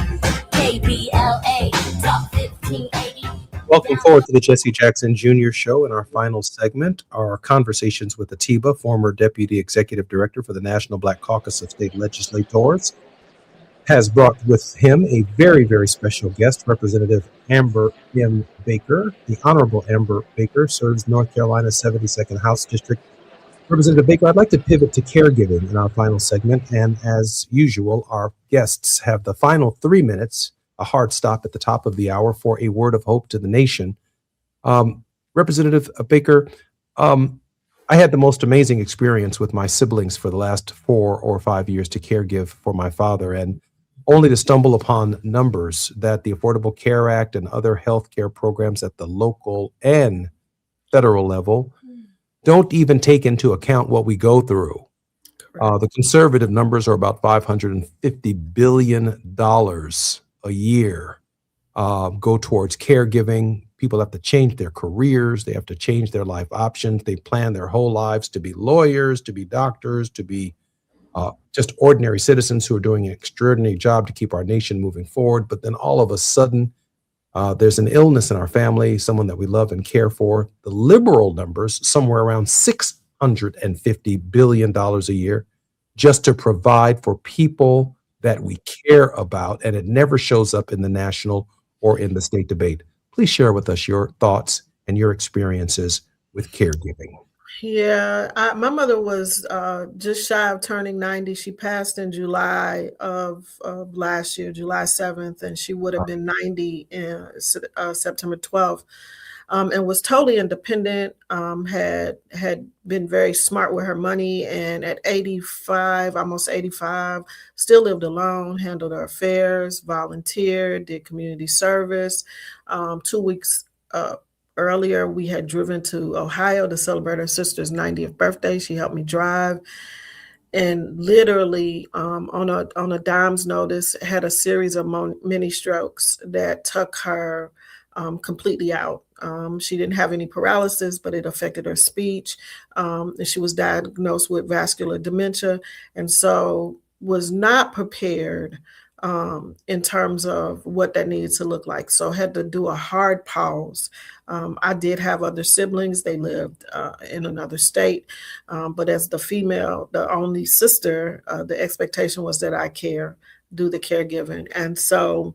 KBLA Talk 1580.
Welcome forward to the Jesse Jackson Jr. Show. In our final segment, our conversations with Atiba, former Deputy Executive Director for the National Black Caucus of State Legislators, has brought with him a very, very special guest, Representative Amber M. Baker. The Honorable Amber Baker serves North Carolina's 72nd House District. Representative Baker, I'd like to pivot to caregiving in our final segment. And as usual, our guests have the final 3 minutes, a hard stop at the top of the hour, for a word of hope to the nation. Representative Baker, I had the most amazing experience with my siblings for the last 4 or 5 years to caregive for my father, and only to stumble upon numbers that the Affordable Care Act and other health care programs at the local and federal level don't even take into account what we go through. The conservative numbers are about $550 billion a year go towards caregiving. People have to change their careers. They have to change their life options. They plan their whole lives to be lawyers, to be doctors, to be just ordinary citizens who are doing an extraordinary job to keep our nation moving forward. But then all of a sudden, there's an illness in our family, someone that we love and care for. The liberal numbers, somewhere around $650 billion a year, just to provide for people that we care about, and it never shows up in the national or in the state debate. Please share with us your thoughts and your experiences with caregiving.
Yeah, my mother was just shy of turning 90. She passed in July of last year, July 7th, and she would have been 90 in September 12th, and was totally independent, had been very smart with her money, and at 85, almost 85, still lived alone, handled her affairs, volunteered, did community service. 2 weeks earlier, we had driven to Ohio to celebrate her sister's 90th birthday. She helped me drive, and literally on a dime's notice, had a series of mini strokes that took her completely out. She didn't have any paralysis, but it affected her speech. And she was diagnosed with vascular dementia, and so was not prepared in terms of what that needed to look like. So had to do a hard pause. I did have other siblings. They lived in another state. But as the female, the only sister, the expectation was that I do the caregiving. And so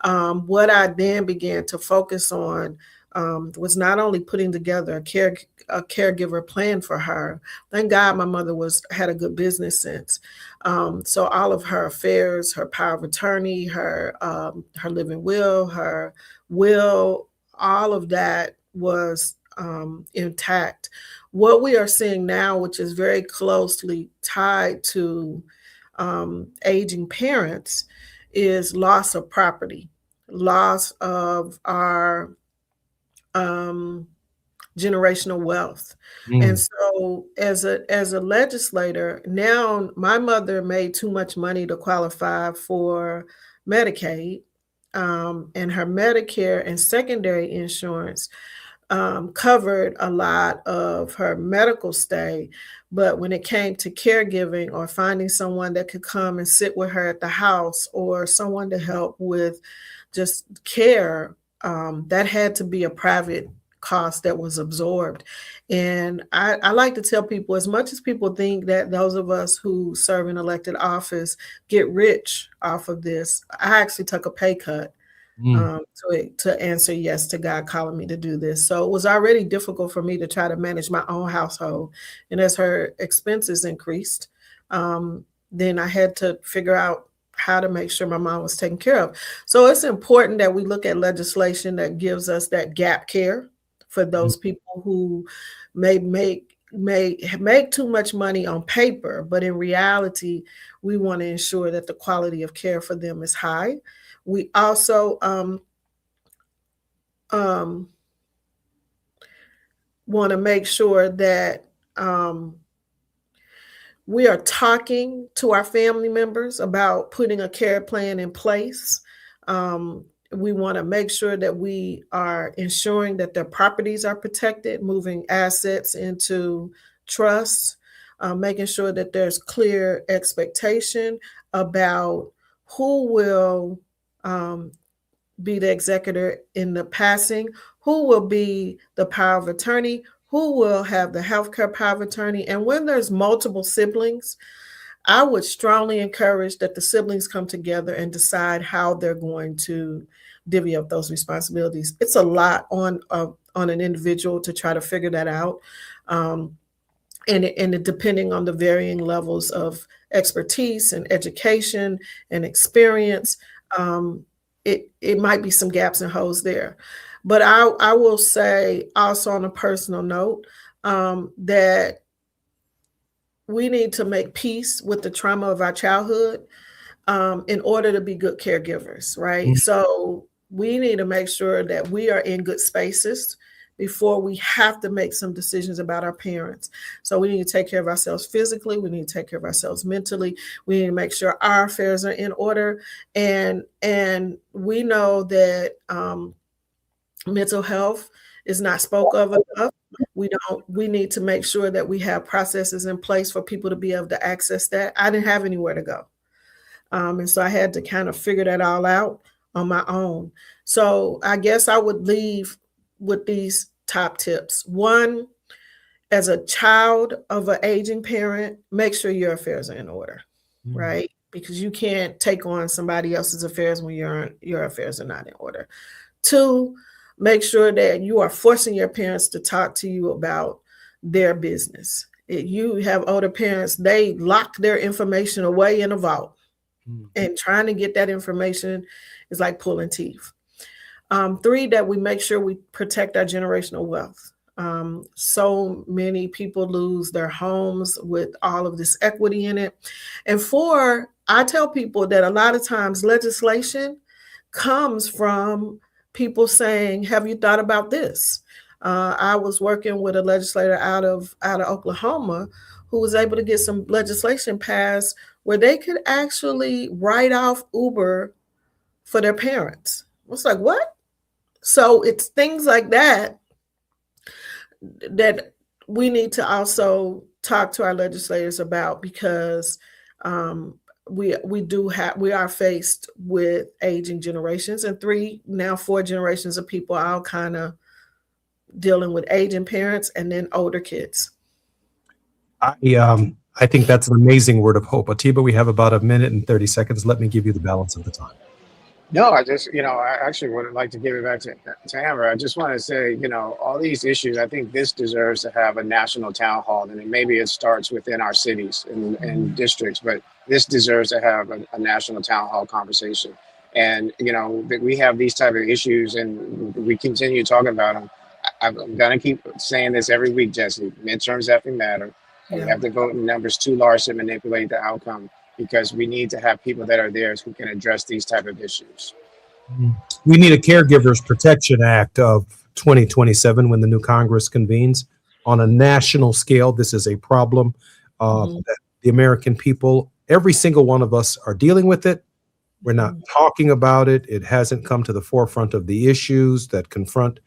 what I then began to focus on was not only putting together a caregiver plan for her. Thank God my mother had a good business sense. So all of her affairs, her power of attorney, her living will, her will, all of that was intact. What we are seeing now, which is very closely tied to aging parents, is loss of property, loss of our generational wealth. And so as a legislator, now my mother made too much money to qualify for Medicaid, and her Medicare and secondary insurance covered a lot of her medical stay. But when it came to caregiving or finding someone that could come and sit with her at the house, or someone to help with just care, that had to be a private cost that was absorbed. And I like to tell people, as much as people think that those of us who serve in elected office get rich off of this, I actually took a pay cut to answer yes to God calling me to do this. So it was already difficult for me to try to manage my own household. And as her expenses increased, then I had to figure out how to make sure my mom was taken care of. So it's important that we look at legislation that gives us that gap care for those people who may make too much money on paper, but in reality, we want to ensure that the quality of care for them is high. We also want to make sure that we are talking to our family members about putting a care plan in place. We want to make sure that we are ensuring that their properties are protected, moving assets into trusts, making sure that there's clear expectation about who will be the executor in the passing, who will be the power of attorney, who will have the healthcare power of attorney. And when there's multiple siblings, I would strongly encourage that the siblings come together and decide how they're going to divvy up those responsibilities. It's a lot on an individual to try to figure that out. And depending on the varying levels of expertise and education and experience, it might be some gaps and holes there. But I will say also on a personal note that we need to make peace with the trauma of our childhood in order to be good caregivers, right? So we need to make sure that we are in good spaces before we have to make some decisions about our parents. So we need to take care of ourselves physically. We need to take care of ourselves mentally. We need to make sure our affairs are in order. And we know that mental health is not spoke of enough. We need to make sure that we have processes in place for people to be able to access that. I didn't have anywhere to go. And so I had to kind of figure that all out on my own. So I guess I would leave with these top tips. One, as a child of an aging parent, make sure your affairs are in order, right? Because you can't take on somebody else's affairs when your affairs are not in order. Two, make sure that you are forcing your parents to talk to you about their business. If you have older parents, they lock their information away in a vault, and trying to get that information is like pulling teeth. Three, that we make sure we protect our generational wealth. So many people lose their homes with all of this equity in it. And four, I tell people that a lot of times legislation comes from people saying, have you thought about this? I was working with a legislator out of Oklahoma who was able to get some legislation passed where they could actually write off Uber for their parents. I was like, what? So it's things like that that we need to also talk to our legislators about, because we are faced with aging generations, and now four generations of people all kind of dealing with aging parents and then older kids.
I think that's an amazing word of hope. Atiba, we have about 1 minute and 30 seconds. Let me give you the balance of the time.
No, I actually would like to give it back to Amber. I just want to say, all these issues, I think this deserves to have a national town hall, and maybe it starts within our cities and districts, but this deserves to have a national town hall conversation. And, we have these type of issues and we continue talking about them. I'm going to keep saying this every week, Jesse. Midterms have to matter. We have to vote in numbers too large to manipulate the outcome, because we need to have people that are there who can address these type of issues.
We need a Caregivers Protection Act of 2027 when the new Congress convenes. On a national scale, this is a problem that the American people, every single one of us, are dealing with it. We're not talking about it. It hasn't come to the forefront of the issues that confront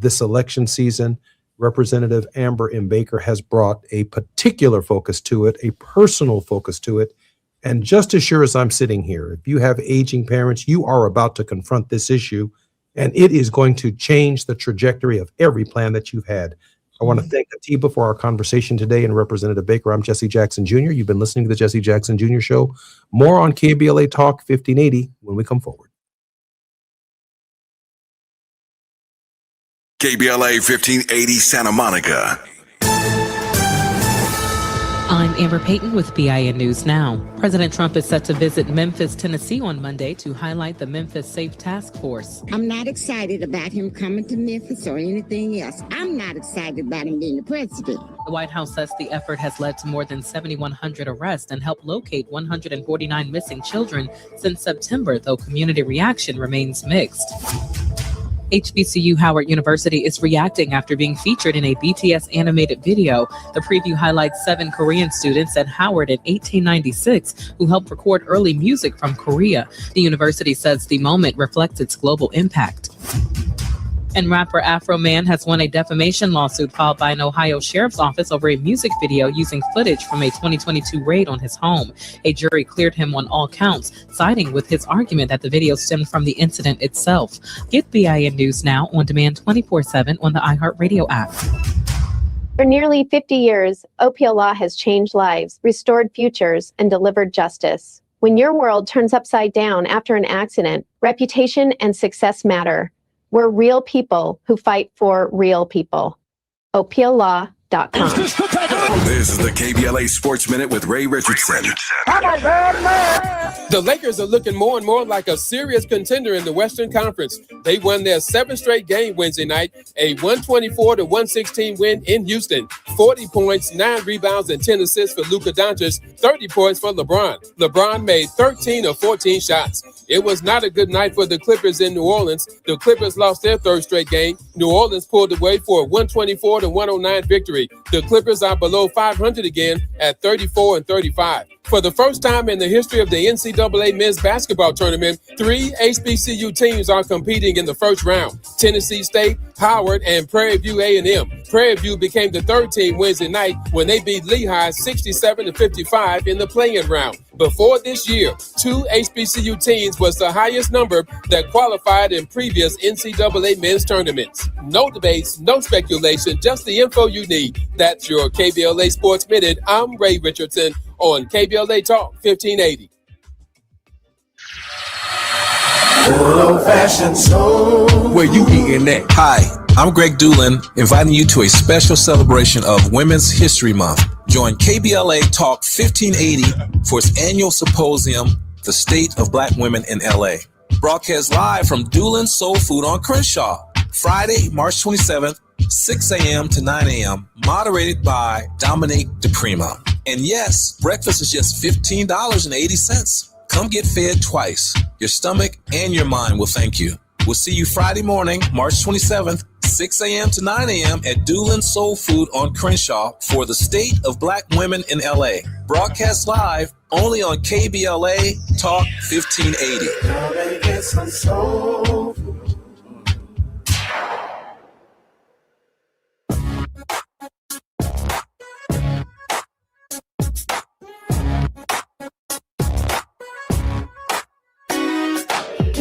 this election season. Representative Amber M. Baker has brought a particular focus to it, a personal focus to it. And just as sure as I'm sitting here, if you have aging parents, you are about to confront this issue, and it is going to change the trajectory of every plan that you've had. I want to thank Atiba for our conversation today, and Representative Baker. I'm Jesse Jackson Jr. You've been listening to the Jesse Jackson Jr. Show. More on KBLA Talk 1580 when we come forward.
KBLA 1580 Santa Monica.
I'm Amber Payton with BIN News Now. President Trump is set to visit Memphis, Tennessee on Monday to highlight the Memphis Safe Task Force.
I'm not excited about him coming to Memphis or anything else. I'm not excited about him being the president.
The White House says the effort has led to more than 7,100 arrests and helped locate 149 missing children since September, though community reaction remains mixed. HBCU Howard University is reacting after being featured in a BTS animated video. The preview highlights 7 Korean students at Howard in 1896 who helped record early music from Korea. The university says the moment reflects its global impact. And rapper Afro Man has won a defamation lawsuit filed by an Ohio sheriff's office over a music video using footage from a 2022 raid on his home. A jury cleared him on all counts, siding with his argument that the video stemmed from the incident itself. Get BIN News Now on demand 24/7 on the iHeartRadio app.
For nearly 50 years, OPL Law has changed lives, restored futures, and delivered justice. When your world turns upside down after an accident, reputation and success matter. We're real people who fight for real people. OPLLaw.com.
This is the KBLA Sports Minute with Ray Richardson.
The Lakers are looking more and more like a serious contender in the Western Conference. They won their 7th straight game Wednesday night, a 124-116 win in Houston. 40 points, 9 rebounds, and 10 assists for Luka Doncic, 30 points for LeBron. LeBron made 13 of 14 shots. It was not a good night for the Clippers in New Orleans. The Clippers lost their 3rd straight game. New Orleans pulled away for a 124-109 victory. The Clippers are below 500 again at 34-35. For the first time in the history of the NCAA men's basketball tournament, 3 HBCU teams are competing in the first round: Tennessee State, Howard, and Prairie View A&M. Prairie View became the 3rd team Wednesday night when they beat Lehigh 67-55 in the play-in round. Before this year, 2 HBCU teams was the highest number that qualified in previous NCAA men's tournaments. No debates, no speculation, just the info you need. That's your KBLA Sports Minute. I'm Ray Richardson on KBLA Talk 1580.
Good old-fashioned soul.
Where you eating at? Hi, I'm Greg Doolin, inviting you to a special celebration of Women's History Month. Join KBLA Talk 1580 for its annual symposium, The State of Black Women in LA. Broadcast live from Doolin's Soul Food on Crenshaw, Friday, March 27th, 6 a.m. to 9 a.m., moderated by Dominique DePrima. And yes, breakfast is just $15.80. Come get fed twice. Your stomach and your mind will thank you. We'll see you Friday morning, March 27th, 6 a.m. to 9 a.m. at Doolin's Soul Food on Crenshaw for the State of Black Women in LA. Broadcast live only on KBLA Talk 1580.
Now they get some soul food.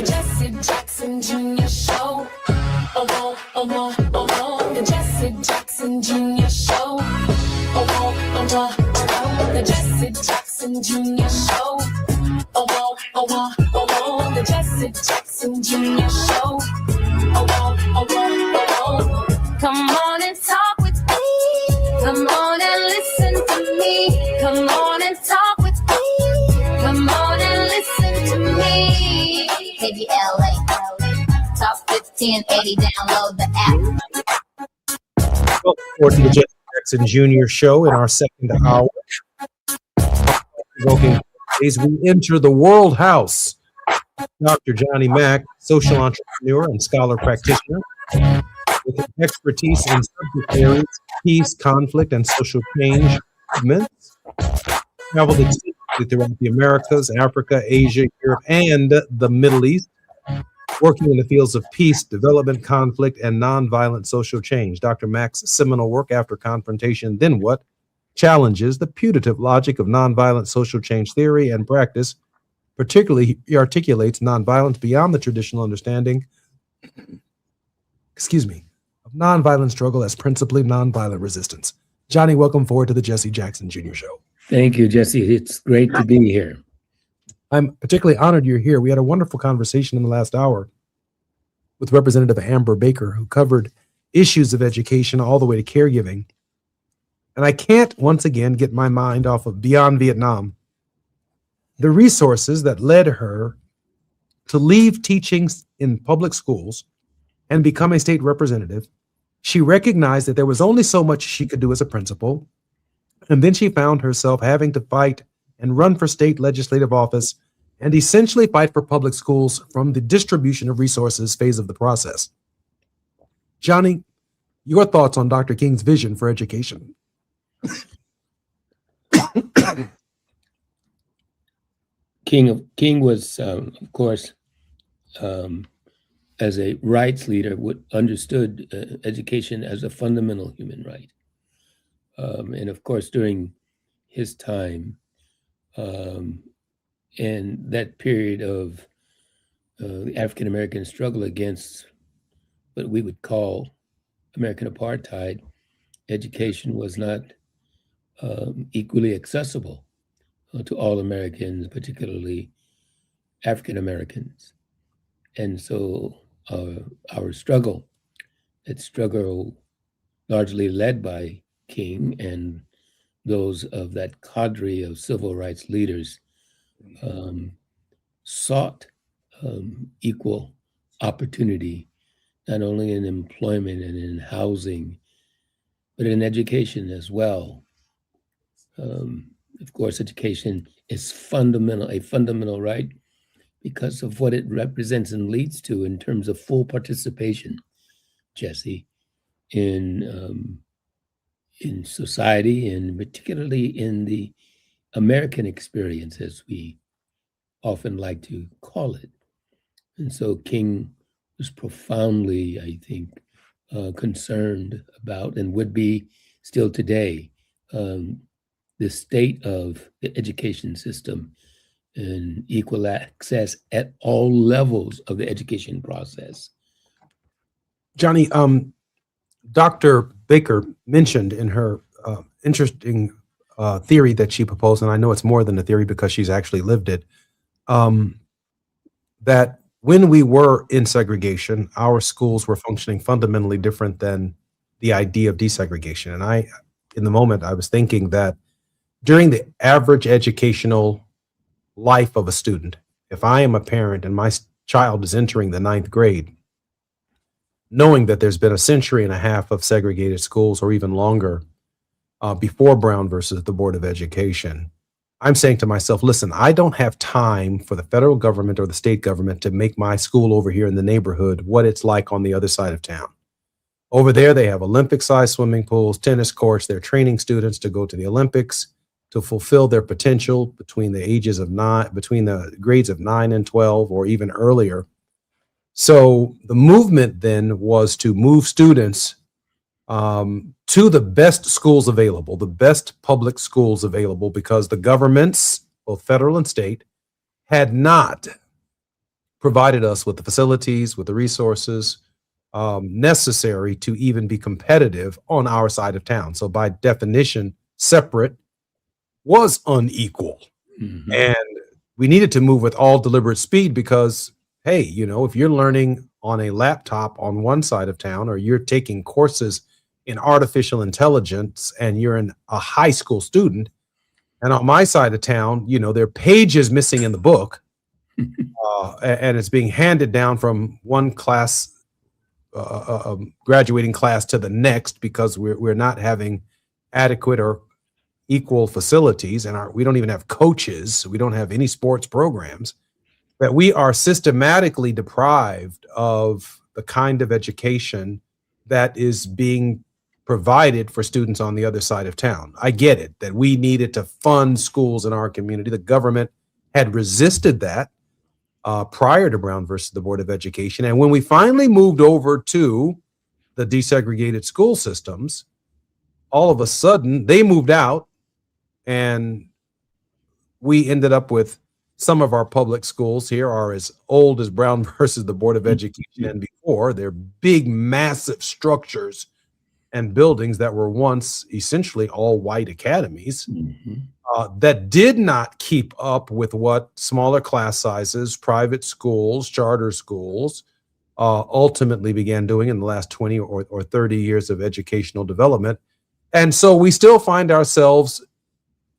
Jesse Jackson Jr. Show. The Jesse Jackson Jr. Show. The Jesse Jackson Jr. Show. The Jesse Jackson Jr. Show. Come on and talk with me. Come on and listen to me. Come on and talk with me. Come on and listen to me. KBLA Talk 1580. Download the app.
Welcome forward to the Jesse Jackson Jr. Show in our second hour. As we enter the World House, Dr. Johnny Mack, social entrepreneur and scholar practitioner, with an expertise in subject areas, peace, conflict, and social change movements, traveled extensively throughout the Americas, Africa, Asia, Europe, and the Middle East, working in the fields of peace, development, conflict, and nonviolent social change. Dr. Mack's seminal work, After Confrontation, Then What?, challenges the putative logic of nonviolent social change theory and practice. Particularly, he articulates nonviolence beyond the traditional understanding, of nonviolent struggle as principally nonviolent resistance. Johnny, welcome forward to the Jesse Jackson Jr. Show.
Thank you, Jesse. It's great to be here.
I'm particularly honored you're here. We had a wonderful conversation in the last hour with Representative Amber Baker, who covered issues of education all the way to caregiving. And I can't once again get my mind off of Beyond Vietnam. The resources that led her to leave teaching in public schools and become a state representative. She recognized that there was only so much she could do as a principal. And then she found herself having to fight and run for state legislative office and essentially fight for public schools from the distribution of resources phase of the process. Johnny, your thoughts on Dr. King's vision for education?
King was, of course, as a rights leader, understood education as a fundamental human right. And of course, during his time, and that period of the African American struggle against what we would call American apartheid, education was not equally accessible to all Americans, particularly African Americans. And so our struggle, that struggle largely led by King and those of that cadre of civil rights leaders, sought equal opportunity, not only in employment and in housing, but in education as well. Of course, education is a fundamental right, because of what it represents and leads to in terms of full participation, Jesse, in society, and particularly in the American experience, as we often like to call it. And so King was profoundly, I think, concerned about, and would be still today, the state of the education system and equal access at all levels of the education process.
Johnny, Dr. Baker mentioned in her interesting theory that she proposed, and I know it's more than a theory because she's actually lived it, that when we were in segregation, our schools were functioning fundamentally different than the idea of desegregation. And in the moment, I was thinking that during the average educational life of a student, if I am a parent and my child is entering the 9th grade, knowing that there's been a century and a half of segregated schools or even longer before Brown versus the Board of Education, I'm saying to myself, listen, I don't have time for the federal government or the state government to make my school over here in the neighborhood what it's like on the other side of town. Over there, they have Olympic-sized swimming pools, tennis courts. They're training students to go to the Olympics, to fulfill their potential between the grades of 9 and 12 or even earlier. So the movement then was to move students to the best schools available, the best public schools available, because the governments, both federal and state, had not provided us with the facilities, with the resources necessary to even be competitive on our side of town. So by definition, separate was unequal. Mm-hmm. And we needed to move with all deliberate speed because, hey, if you're learning on a laptop on one side of town, or you're taking courses in artificial intelligence and you're a high school student, and on my side of town, there are pages missing in the book, and it's being handed down from one class, graduating class to the next, because we're not having adequate or equal facilities, and we don't even have coaches. We don't have any sports programs. That we are systematically deprived of the kind of education that is being provided for students on the other side of town. I get it, that we needed to fund schools in our community. The government had resisted that prior to Brown versus the Board of Education. And when we finally moved over to the desegregated school systems, all of a sudden they moved out, and we ended up with some of our public schools here are as old as Brown versus the Board of Education and before. They're big, massive structures and buildings that were once essentially all white academies, that did not keep up with what smaller class sizes, private schools, charter schools, ultimately began doing in the last 20 or 30 years of educational development. And so we still find ourselves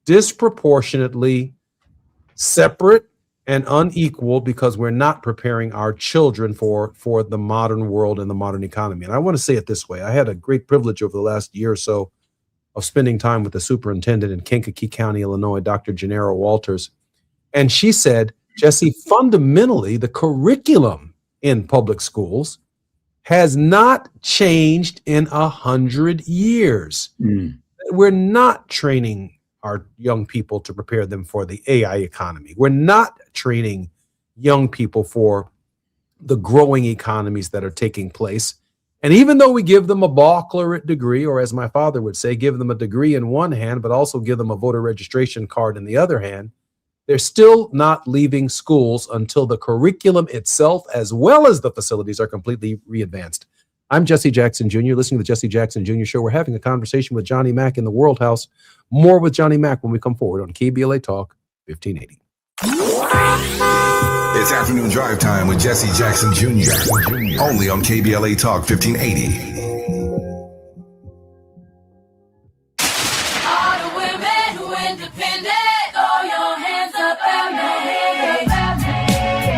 disproportionately separate and unequal because we're not preparing our children for the modern world and the modern economy. And I want to say it this way. I had a great privilege over the last year or so of spending time with the superintendent in Kankakee County, Illinois, Dr. Gennaro Walters. And she said, Jesse, fundamentally, the curriculum in public schools has not changed in 100 years. We're not training our young people to prepare them for the AI economy. We're not training young people for the growing economies that are taking place. And even though we give them a baccalaureate degree, or as my father would say, give them a degree in one hand, but also give them a voter registration card in the other hand, they're still not leaving schools until the curriculum itself, as well as the facilities, are completely re-advanced. I'm Jesse Jackson Jr., listening to the Jesse Jackson Jr. Show. We're having a conversation with Johnny Mack in the World House. More with Johnny Mack when we come forward on KBLA Talk 1580.
It's afternoon drive time with Jesse Jackson Jr. Only on KBLA Talk 1580.
All the women who independent, throw your hands up at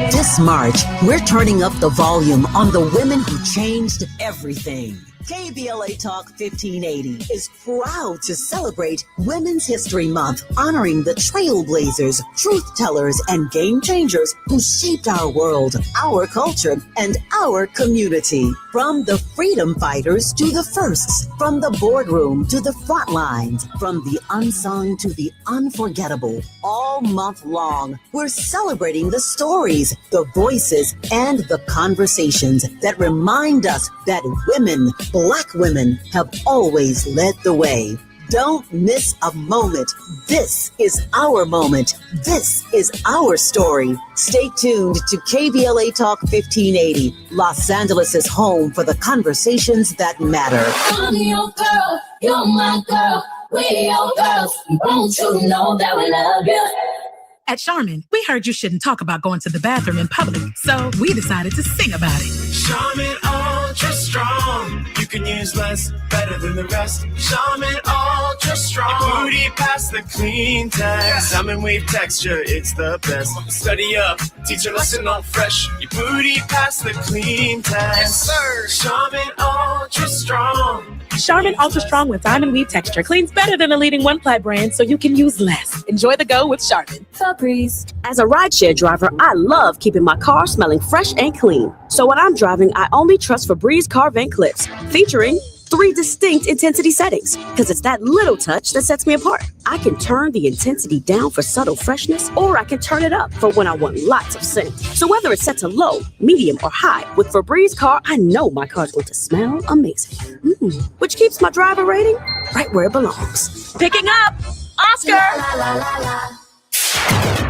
me.
This March, we're turning up the volume on the women who changed everything. KBLA Talk 1580 is proud to celebrate Women's History Month, honoring the trailblazers, truth tellers, and game changers who shaped our world, our culture, and our community. From the freedom fighters to the firsts, from the boardroom to the front lines, from the unsung to the unforgettable, all month long, we're celebrating the stories, the voices, and the conversations that remind us that women, Black women, have always led the way. Don't miss a moment. This is our moment. This is our story. Stay tuned to KBLA Talk 1580, Los Angeles' home for the conversations that matter.
I'm your girl, you're my girl, we're your girls. Won't you know that we love you?
At Charmin, we heard you shouldn't talk about going to the bathroom in public, so we decided to sing about it.
Charmin Ultra Strong. You can use less, better than the rest. Charmin Ultra Strong. Your booty past the clean test. Salmon weave texture, it's the best. Study up, teach a lesson on fresh. Your booty past the clean test. Yes, sir. Charmin Ultra Strong.
Charmin Ultra Strong with diamond weave texture cleans better than the leading one-ply brand, so you can use less. Enjoy the go with Charmin.
Febreze. As a rideshare driver, I love keeping my car smelling fresh and clean. So when I'm driving, I only trust Febreze car vent clips, featuring 3 distinct intensity settings, because it's that little touch that sets me apart. I can turn the intensity down for subtle freshness, or I can turn it up for when I want lots of scent. So whether it's set to low, medium, or high, with Febreze car, I know my car's going to smell amazing. Which keeps my driver rating right where it belongs. Picking up Oscar!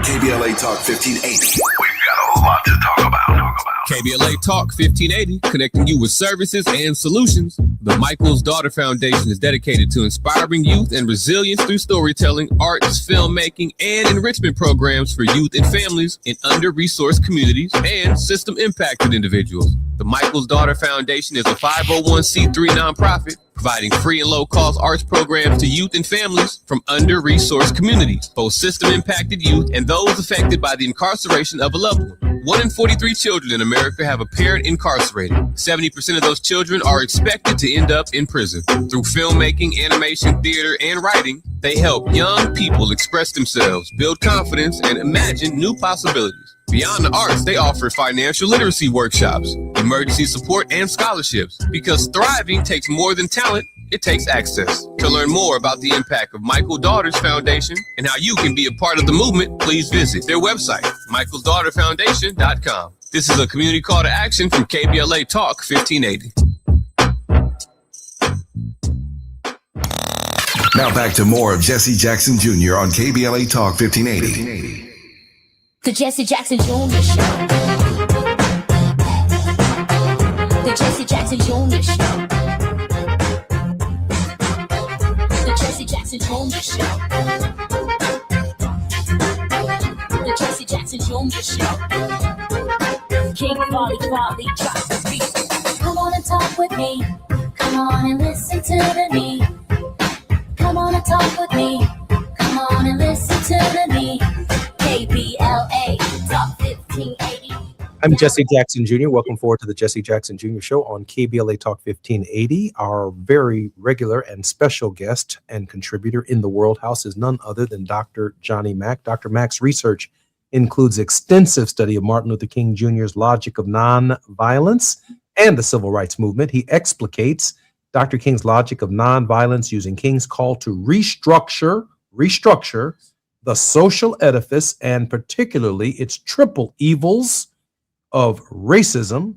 KBLA Talk 1580. We've got a lot to talk about.
KBLA Talk 1580, connecting you with services and solutions. The Michael's Daughter Foundation is dedicated to inspiring youth and resilience through storytelling, arts, filmmaking, and enrichment programs for youth and families in under-resourced communities and system-impacted individuals. The Michael's Daughter Foundation is a 501c3 nonprofit providing free and low-cost arts programs to youth and families from under-resourced communities, both system-impacted youth and those affected by the incarceration of a loved one. 1 in 43 children in America have a parent incarcerated. 70% of those children are expected to end up in prison. Through filmmaking, animation, theater, and writing, they help young people express themselves, build confidence, and imagine new possibilities. Beyond the arts, they offer financial literacy workshops, emergency support, and scholarships. Because thriving takes more than talent, it takes access. To learn more about the impact of Michael Daughters Foundation and how you can be a part of the movement, please visit their website, michaelsdaughterfoundation.com. This is a community call to action from KBLA Talk 1580.
Now back to more of Jesse Jackson Jr. on KBLA Talk 1580.
The Jesse Jackson Jr. Show. The Jesse Jackson Jr. Show. The Jesse Jackson Jr. Show. The Jesse Jackson Jr. Show. King Volley, drop the beat. Come on and talk with me. Come on and listen to me. Come on and talk with me. Come on and listen to me. KBLA Talk 1580.
I'm Jesse Jackson Jr. Welcome forward to the Jesse Jackson Jr. Show on KBLA Talk 1580. Our very regular and special guest and contributor in the World House is none other than Dr. Johnny Mack. Dr. Mack's research includes extensive study of Martin Luther King Jr.'s logic of nonviolence and the civil rights movement. He explicates Dr. King's logic of nonviolence using King's call to restructure the social edifice, and particularly its triple evils of racism,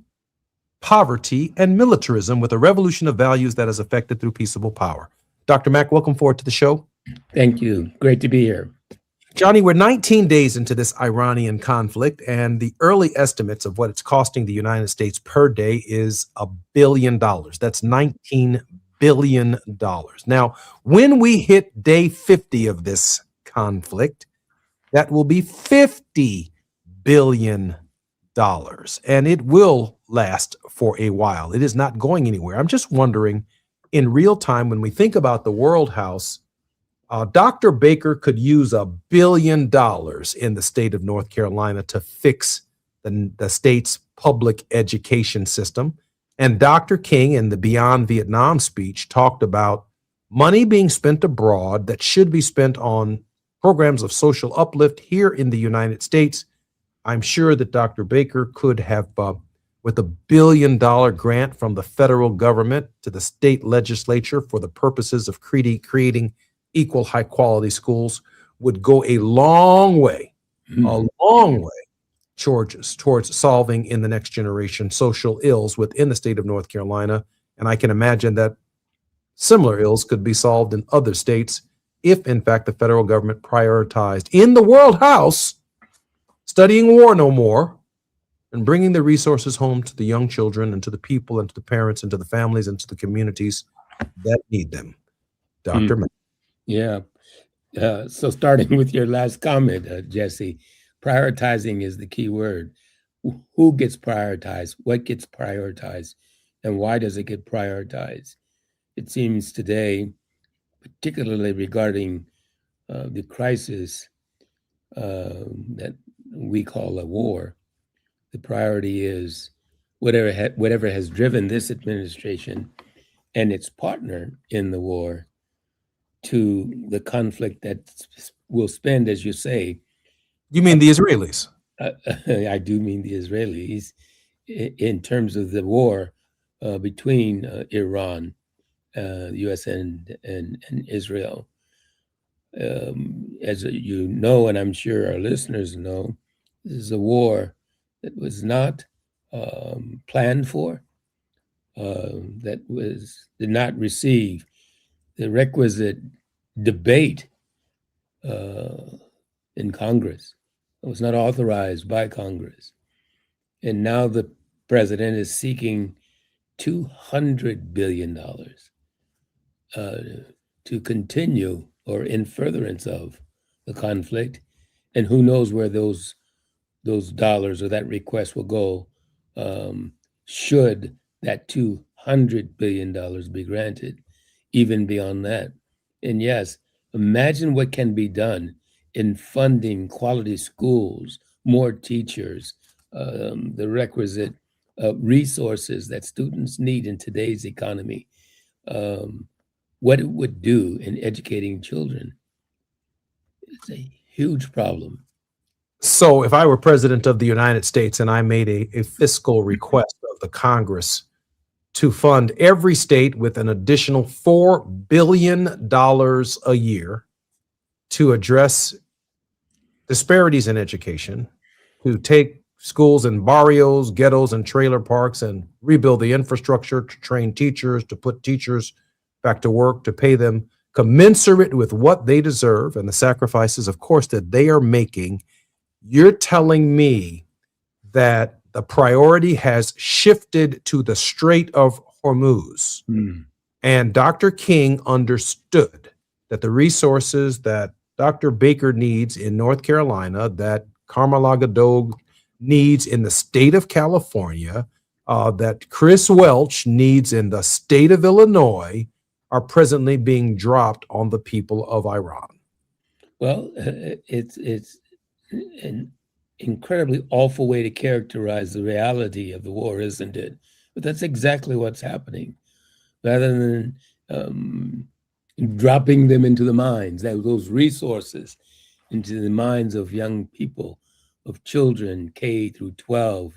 poverty, and militarism, with a revolution of values that is effected through peaceable power. Dr. Mack, welcome forward to the show.
Thank you. Great to be here.
Johnny, we're 19 days into this Iranian conflict, and the early estimates of what it's costing the United States per day is $1 billion. That's $19 billion. Now, when we hit day 50 of this conflict, that will be $50 billion. And it will last for a while. It is not going anywhere. I'm just wondering, in real time, when we think about the World House, Dr. Baker could use $1 billion in the state of North Carolina to fix the state's public education system. And Dr. King, in the Beyond Vietnam speech, talked about money being spent abroad that should be spent on programs of social uplift here in the United States. I'm sure that Dr. Baker could have, with $1 billion grant from the federal government to the state legislature for the purposes of creating equal high quality schools, would go a long way towards solving in the next generation social ills within the state of North Carolina. And I can imagine that similar ills could be solved in other states if, in fact, the federal government prioritized in the World House studying war no more and bringing the resources home to the young children and to the people and to the parents and to the families and to the communities that need them. Dr. Mack.
Yeah. So starting with your last comment, Jesse, prioritizing is the key word. Who gets prioritized? What gets prioritized? And why does it get prioritized? It seems today, particularly regarding the crisis that we call a war, the priority is whatever has driven this administration and its partner in the war to the conflict that will spend, as you say.
You mean the Israelis?
I do mean the Israelis in terms of the war between Iran, the U.S. and Israel. As you know, and I'm sure our listeners know, this is a war that was not planned for, that did not receive the requisite debate in Congress. It was not authorized by Congress. And now the president is seeking $200 billion to continue or in furtherance of the conflict. And who knows where those dollars or that request will go should that $200 billion be granted, even beyond that. And yes, imagine what can be done in funding quality schools, more teachers, the requisite resources that students need in today's economy, what it would do in educating children. It's a huge problem.
So if I were president of the United States and I made a fiscal request of the Congress to fund every state with an additional $4 billion a year to address disparities in education, to take schools in barrios, ghettos, and trailer parks and rebuild the infrastructure, to train teachers, to put teachers back to work, to pay them commensurate with what they deserve and the sacrifices, of course, that they are making, you're telling me that the priority has shifted to the Strait of Hormuz. And Dr. King understood that the resources that Dr. Baker needs in North Carolina, that Kamala Gadot needs in the state of California, that Chris Welch needs in the state of Illinois, are presently being dropped on the people of Iran?
Well, it's an incredibly awful way to characterize the reality of the war, isn't it? But that's exactly what's happening. Rather than dropping them into the minds, those resources into the minds of young people, of children, K through 12,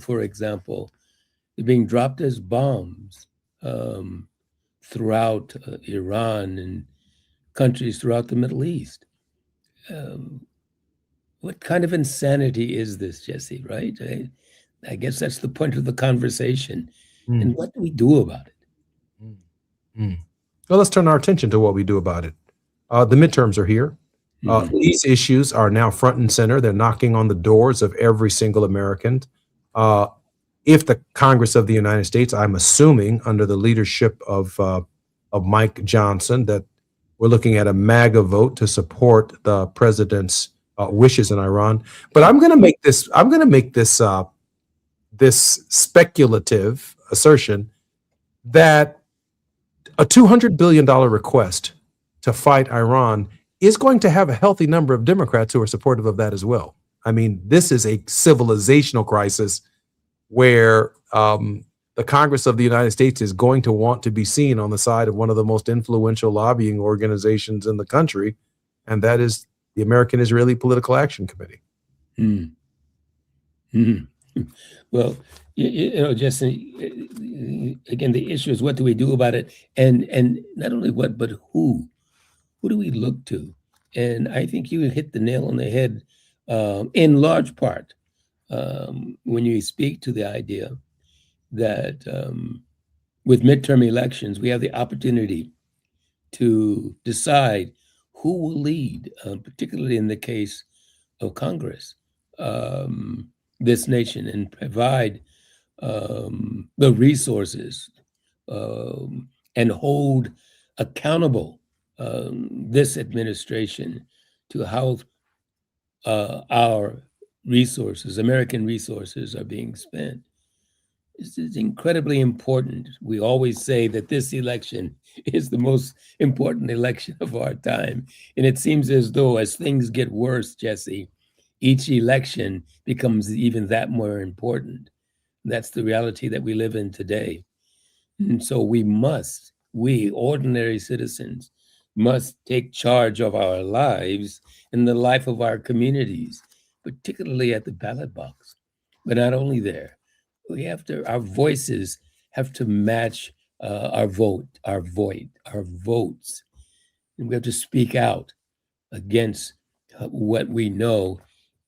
for example, they're being dropped as bombs throughout Iran and countries throughout the Middle East. What kind of insanity is this, Jesse, right? I guess that's the point of the conversation. And what do we do about it?
Well, let's turn our attention to what we do about it. The midterms are here. These issues are now front and center. They're knocking on the doors of every single American. If the Congress of the United States, I'm assuming under the leadership of Mike Johnson, that we're looking at a MAGA vote to support the president's wishes in Iran. But I'm going to make this. I'm going to make this this speculative assertion that a $200 billion request to fight Iran is going to have a healthy number of Democrats who are supportive of that as well. I mean, this is a civilizational crisis where the Congress of the United States is going to want to be seen on the side of one of the most influential lobbying organizations in the country, and that is the American Israeli Political Action Committee.
Well, Jesse, again, the issue is what do we do about it? And not only what, but who? Who do we look to? And I think you hit the nail on the head in large part when you speak to the idea that with midterm elections, we have the opportunity to decide who will lead, particularly in the case of Congress, this nation, and provide the resources and hold accountable this administration to how our resources, American resources, are being spent. This is incredibly important. We always say that this election is the most important election of our time. And it seems as though as things get worse, Jesse, each election becomes even that more important. That's the reality that we live in today. And so we ordinary citizens, must take charge of our lives and the life of our communities, particularly at the ballot box. But not only there, our voices have to match our votes. And we have to speak out against what we know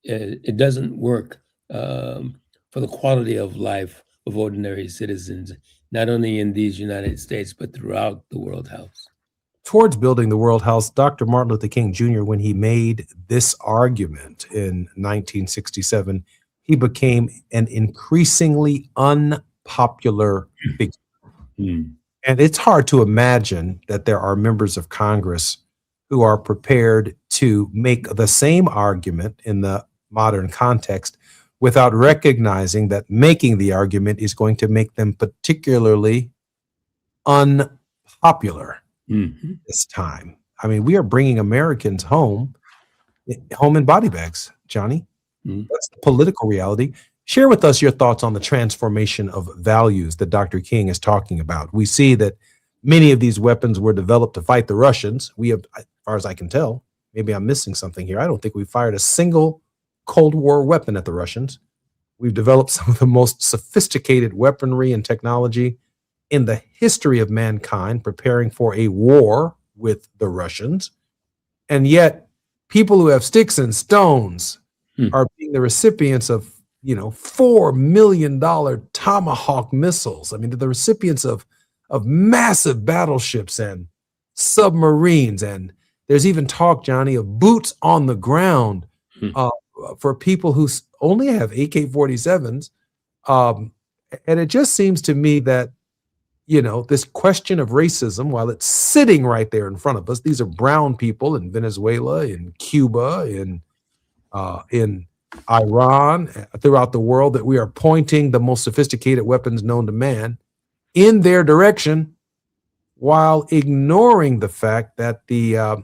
it doesn't work for the quality of life of ordinary citizens, not only in these United States, but throughout the World House.
Towards building the World House, Dr. Martin Luther King Jr., when he made this argument in 1967, he became an increasingly unpopular figure. And it's hard to imagine that there are members of Congress who are prepared to make the same argument in the modern context without recognizing that making the argument is going to make them particularly unpopular this time. I mean, we are bringing Americans home in body bags, Johnny. That's the political reality. Share with us your thoughts on the transformation of values that Dr. King is talking about. We see that many of these weapons were developed to fight the Russians. We have, as far as I can tell, maybe I'm missing something here. I don't think we fired a single Cold War weapon at the Russians. We've developed some of the most sophisticated weaponry and technology in the history of mankind, preparing for a war with the Russians. And yet people who have sticks and stones are being the recipients of, $4 million Tomahawk missiles. I mean, the recipients of massive battleships and submarines. And there's even talk, Johnny, of boots on the ground for people who only have AK-47s. And it just seems to me that, this question of racism, while it's sitting right there in front of us, these are brown people in Venezuela, in Cuba, in Iran, throughout the world, that we are pointing the most sophisticated weapons known to man in their direction, while ignoring the fact that the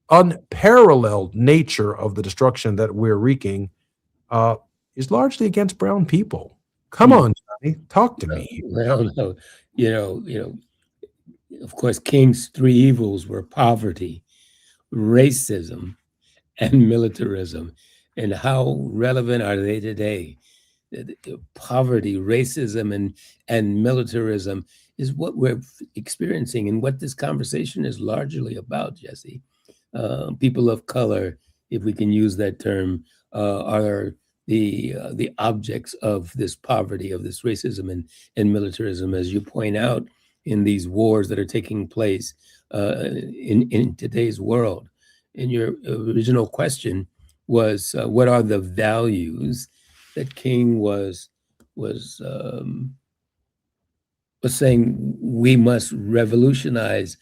unparalleled nature of the destruction that we're wreaking is largely against brown people. Come on, Johnny, talk to me.
Well, no, of course, King's three evils were poverty, racism, and militarism. And how relevant are they today? Poverty, racism, and militarism is what we're experiencing and what this conversation is largely about, Jesse. People of color, if we can use that term, are the objects of this poverty, of this racism and militarism, as you point out, in these wars that are taking place in today's world. And your original question was, what are the values that King was saying we must revolutionize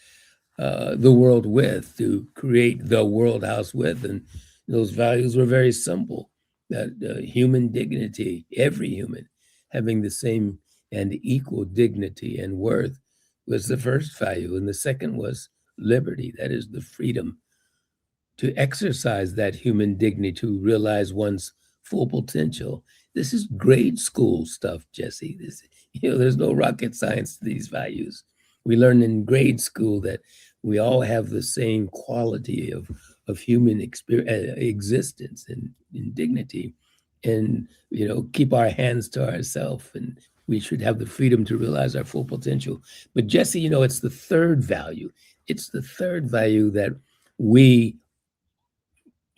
the world with, to create the world house with? And those values were very simple: that human dignity, every human having the same and equal dignity and worth was the first value. And the second was liberty, that is the freedom to exercise that human dignity, to realize one's full potential. This is grade school stuff, Jesse. There's no rocket science to these values. We learn in grade school that we all have the same quality of human existence and dignity, and keep our hands to ourselves, and we should have the freedom to realize our full potential. But Jesse, it's the third value. It's the third value that we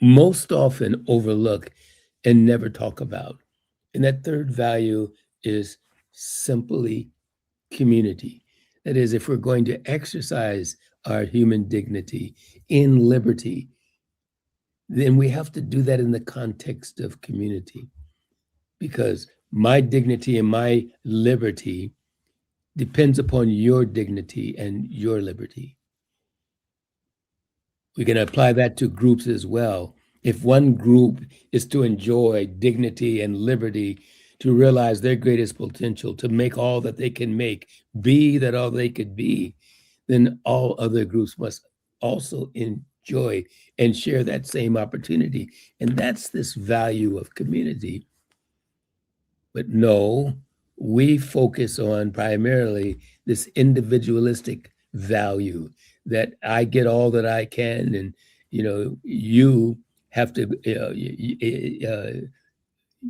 most often overlook and never talk about. And that third value is simply community. That is, if we're going to exercise our human dignity in liberty, then we have to do that in the context of community, because my dignity and my liberty depends upon your dignity and your liberty. We can apply that to groups as well. If one group is to enjoy dignity and liberty, to realize their greatest potential, to make all that they can make, be that all they could be, then all other groups must also enjoy and share that same opportunity. And that's this value of community. But no, we focus on primarily this individualistic value that I get all that I can, and you have to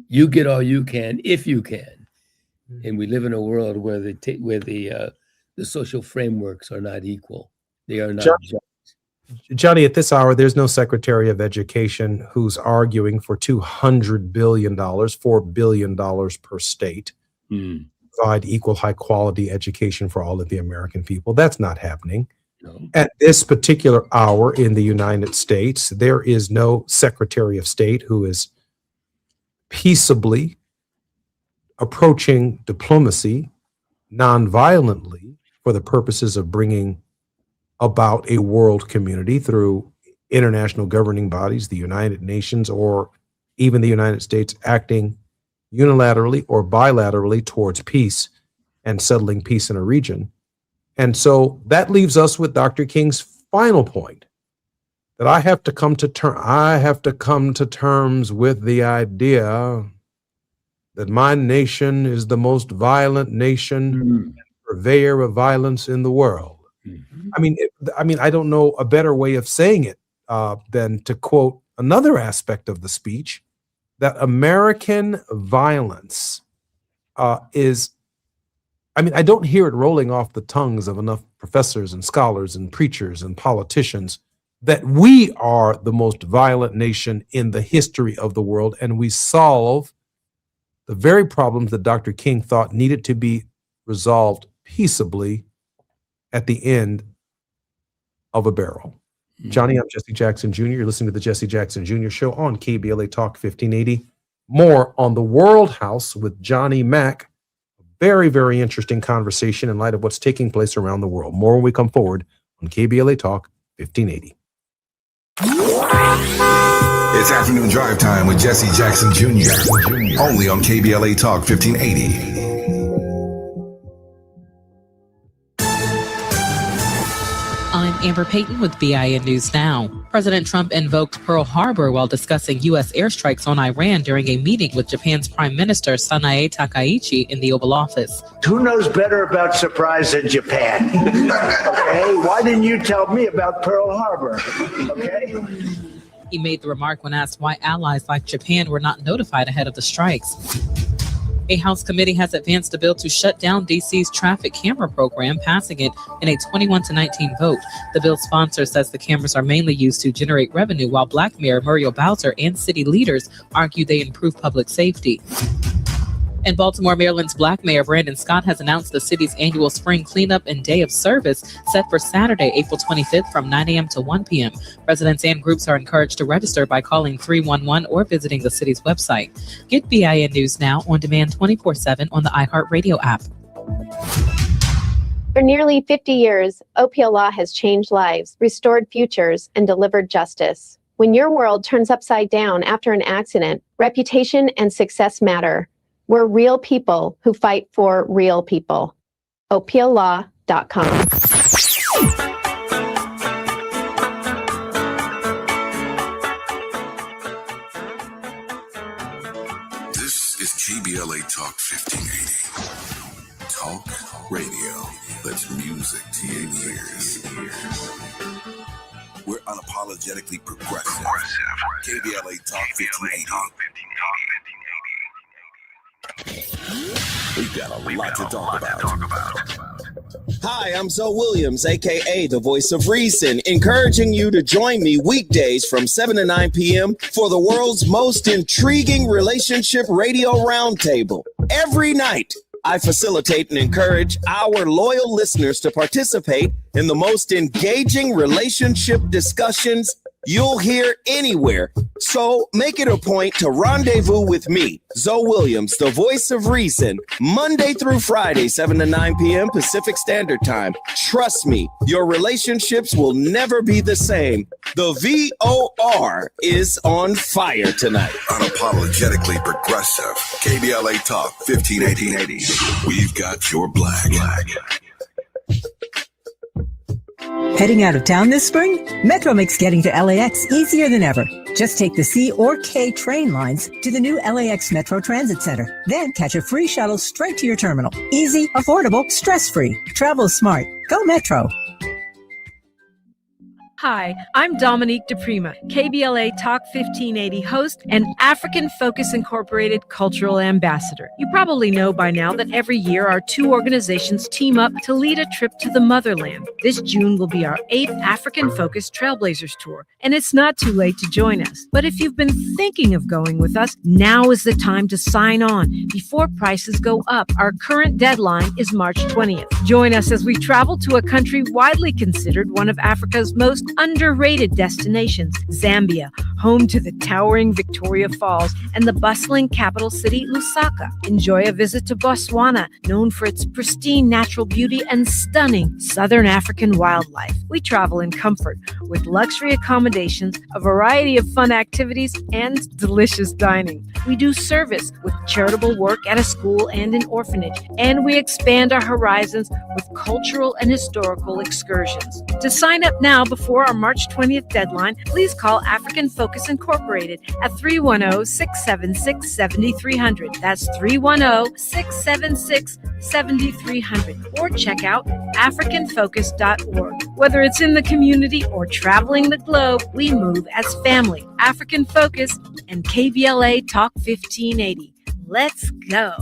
you get all you can if you can. And we live in a world where the social frameworks are not equal. They are not just.
Johnny, at this hour, there's no Secretary of Education who's arguing for $200 billion, $4 billion per state, provide equal high quality education for all of the American people. That's not happening. No. At this particular hour in the United States, there is no Secretary of State who is peaceably approaching diplomacy nonviolently for the purposes of bringing about a world community through international governing bodies, the United Nations, or even the United States acting unilaterally or bilaterally towards peace and settling peace in a region. And so that leaves us with Dr. King's final point, that I have to come to terms with the idea that my nation is the most violent nation, purveyor of violence in the world. I mean, I don't know a better way of saying it than to quote another aspect of the speech, that American violence is, I don't hear it rolling off the tongues of enough professors and scholars and preachers and politicians that we are the most violent nation in the history of the world, and we solve the very problems that Dr. King thought needed to be resolved peaceably at the end of a barrel. Johnny, I'm Jesse Jackson Jr. You're listening to the Jesse Jackson Jr. Show on KBLA Talk 1580. More on the World House with Johnny Mack. Very, very interesting conversation in light of what's taking place around the world. More when we come forward on KBLA Talk 1580.
It's Afternoon Drive Time with Jesse Jackson Jr. Only on KBLA Talk 1580.
I'm Amber Payton with BIN News Now. President Trump invoked Pearl Harbor while discussing U.S. airstrikes on Iran during a meeting with Japan's Prime Minister Sanae Takaichi in the Oval Office.
Who knows better about surprise than Japan? Okay, why didn't you tell me about Pearl Harbor? Okay.
He made the remark when asked why allies like Japan were not notified ahead of the strikes. A House committee has advanced a bill to shut down D.C.'s traffic camera program, passing it in a 21-19 vote. The bill's sponsor says the cameras are mainly used to generate revenue, while Black Mayor Muriel Bowser and city leaders argue they improve public safety. In Baltimore, Maryland's Black Mayor Brandon Scott has announced the city's annual spring cleanup and day of service set for Saturday, April 25th from 9 a.m. to 1 p.m. Residents and groups are encouraged to register by calling 311 or visiting the city's website. Get BIN News Now on demand 24/7 on the iHeartRadio app.
For nearly 50 years, OPL Law has changed lives, restored futures, and delivered justice. When your world turns upside down after an accident, reputation and success matter. We're real people who fight for real people. OPLLaw.com.
This is KBLA Talk 1580. Talk radio. That's music to your ears. We're unapologetically progressive. KBLA Talk 1580. We've got a lot to talk about.
Hi, I'm Zoe Williams, a.k.a. the Voice of Reason, encouraging you to join me weekdays from 7 to 9 p.m. for the world's most intriguing relationship radio roundtable. Every night, I facilitate and encourage our loyal listeners to participate in the most engaging relationship discussions you'll hear anywhere. So make it a point to rendezvous with me, Zoe Williams, the Voice of Reason, Monday through Friday, 7 to 9 p.m. Pacific Standard Time. Trust me, your relationships will never be the same. The VOR is on fire tonight.
Unapologetically progressive. KBLA Talk 1580. We've got your black.
Heading out of town this spring? Metro makes getting to LAX easier than ever. Just take the C or K train lines to the new LAX Metro Transit Center. Then catch a free shuttle straight to your terminal. Easy, affordable, stress-free. Travel smart. Go Metro.
Hi, I'm Dominique DePrima, KBLA Talk 1580 host and African Focus Incorporated cultural ambassador. You probably know by now that every year our two organizations team up to lead a trip to the motherland. This June will be our 8th African Focus Trailblazers Tour, and it's not too late to join us. But if you've been thinking of going with us, now is the time to sign on before prices go up. Our current deadline is March 20th. Join us as we travel to a country widely considered one of Africa's most underrated destinations, Zambia, home to the towering Victoria Falls and the bustling capital city, Lusaka. Enjoy a visit to Botswana, known for its pristine natural beauty and stunning Southern African wildlife. We travel in comfort with luxury accommodations, a variety of fun activities, and delicious dining. We do service with charitable work at a school and an orphanage, and we expand our horizons with cultural and historical excursions. To sign up now before our March 20th deadline, please call African Focus Incorporated at 310-676-7300. That's 310-676-7300. Or check out africanfocus.org. Whether it's in the community or traveling the globe, we move as family. African Focus and KBLA Talk 1580. Let's go.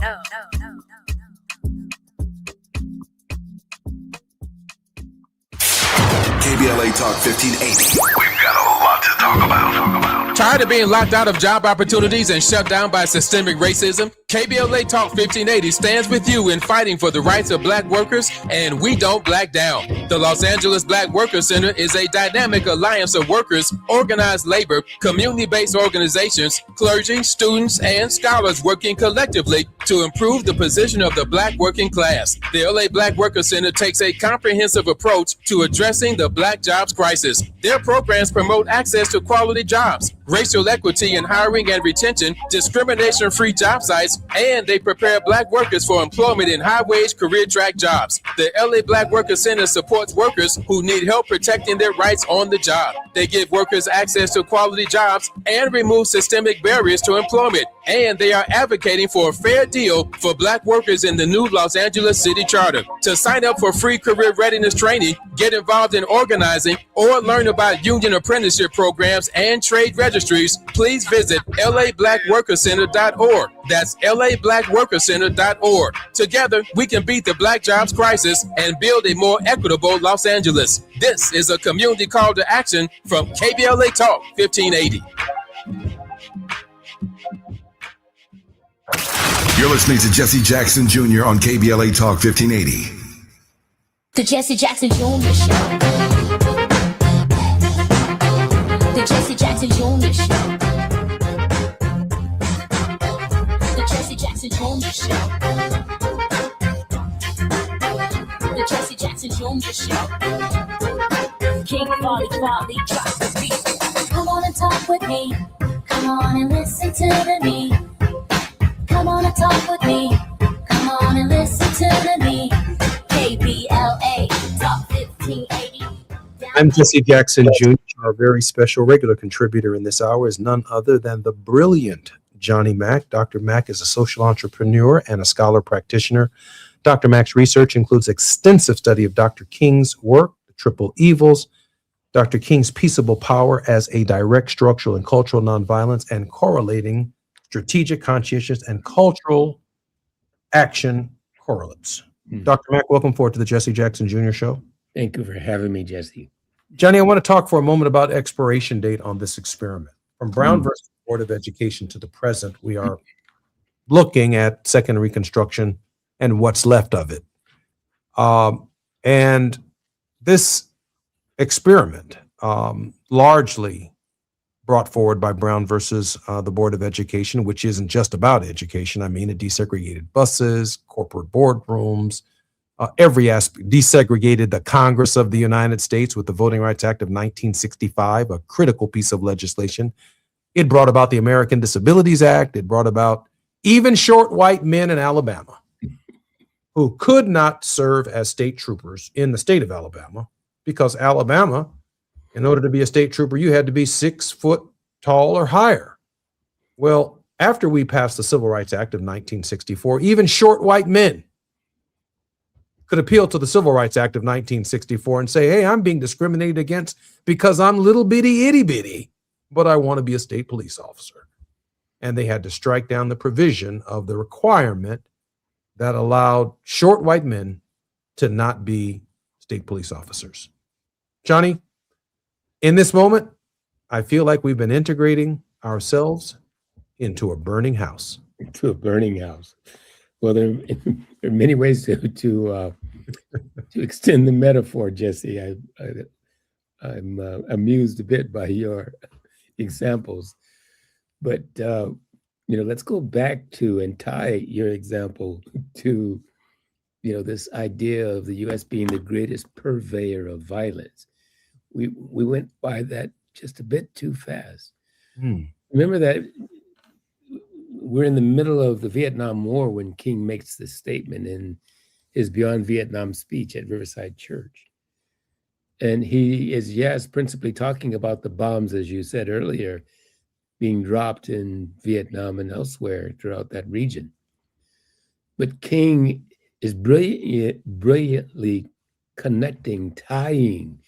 KBLA Talk 1580. We've got a lot to talk about.
Tired of being locked out of job opportunities and shut down by systemic racism? KBLA Talk 1580 stands with you in fighting for the rights of black workers, and we don't black down. The Los Angeles Black Workers Center is a dynamic alliance of workers, organized labor, community-based organizations, clergy, students, and scholars working collectively to improve the position of the black working class. The LA Black Workers Center takes a comprehensive approach to addressing the black jobs crisis. Their programs promote access to quality jobs, racial equity in hiring and retention, discrimination-free job sites, and they prepare black workers for employment in high-wage career track jobs. The LA Black Workers Center supports workers who need help protecting their rights on the job. They give workers access to quality jobs and remove systemic barriers to employment. And they are advocating for a fair deal for black workers in the new Los Angeles City Charter. To sign up for free career readiness training, get involved in organizing, or learn about union apprenticeship programs and trade registries, please visit lablackworkercenter.org. That's lablackworkercenter.org. Together, we can beat the black jobs crisis and build a more equitable Los Angeles. This is a community call to action from KBLA Talk 1580.
You're listening to Jesse Jackson Jr. on KBLA Talk 1580.
The Jesse Jackson Jr. Show. The Jesse Jackson Jr. Show. The Jesse Jackson Jr. Show. The Jesse Jackson Jr. Show. King Quality drops the beat. Come on and talk with me. Come on and listen to me. Come on and talk with me. Come on and listen to me. KBLA Talk 1580.
I'm Jesse Jackson Jr. Our very special regular contributor in this hour is none other than the brilliant Johnny Mack. Dr. Mack is a social entrepreneur and a scholar practitioner. Dr. Mack's research includes extensive study of Dr. King's work, The Triple Evils, Dr. King's peaceable power as a direct structural and cultural nonviolence, and correlating strategic, conscientious, and cultural action correlates. Dr. Mack, welcome forward to the Jesse Jackson Jr. Show.
Thank you for having me, Jesse.
Johnny, I want to talk for a moment about expiration date on this experiment. From Brown versus Board of Education to the present, we are looking at Second Reconstruction and what's left of it. And this experiment, largely brought forward by Brown versus the Board of Education, which isn't just about education. I mean, it desegregated buses, corporate boardrooms, every aspect, desegregated the Congress of the United States with the Voting Rights Act of 1965, a critical piece of legislation. It brought about the American Disabilities Act. It brought about even short white men in Alabama who could not serve as state troopers in the state of Alabama because Alabama, in order to be a state trooper, you had to be 6 foot tall or higher. Well, after we passed the Civil Rights Act of 1964, even short white men could appeal to the Civil Rights Act of 1964 and say, hey, I'm being discriminated against because I'm little bitty itty bitty, but I want to be a state police officer. And they had to strike down the provision of the requirement that allowed short white men to not be state police officers. Johnny, in this moment, I feel like we've been integrating ourselves into a burning house.
Into a burning house. Well, there are many ways to extend the metaphor, Jesse. I'm amused a bit by your examples, but let's go back to and tie your example to this idea of the U.S. being the greatest purveyor of violence. We went by that just a bit too fast. Remember that we're in the middle of the Vietnam War when King makes this statement in his Beyond Vietnam speech at Riverside Church. And he is, yes, principally talking about the bombs, as you said earlier, being dropped in Vietnam and elsewhere throughout that region. But King is brilliantly tying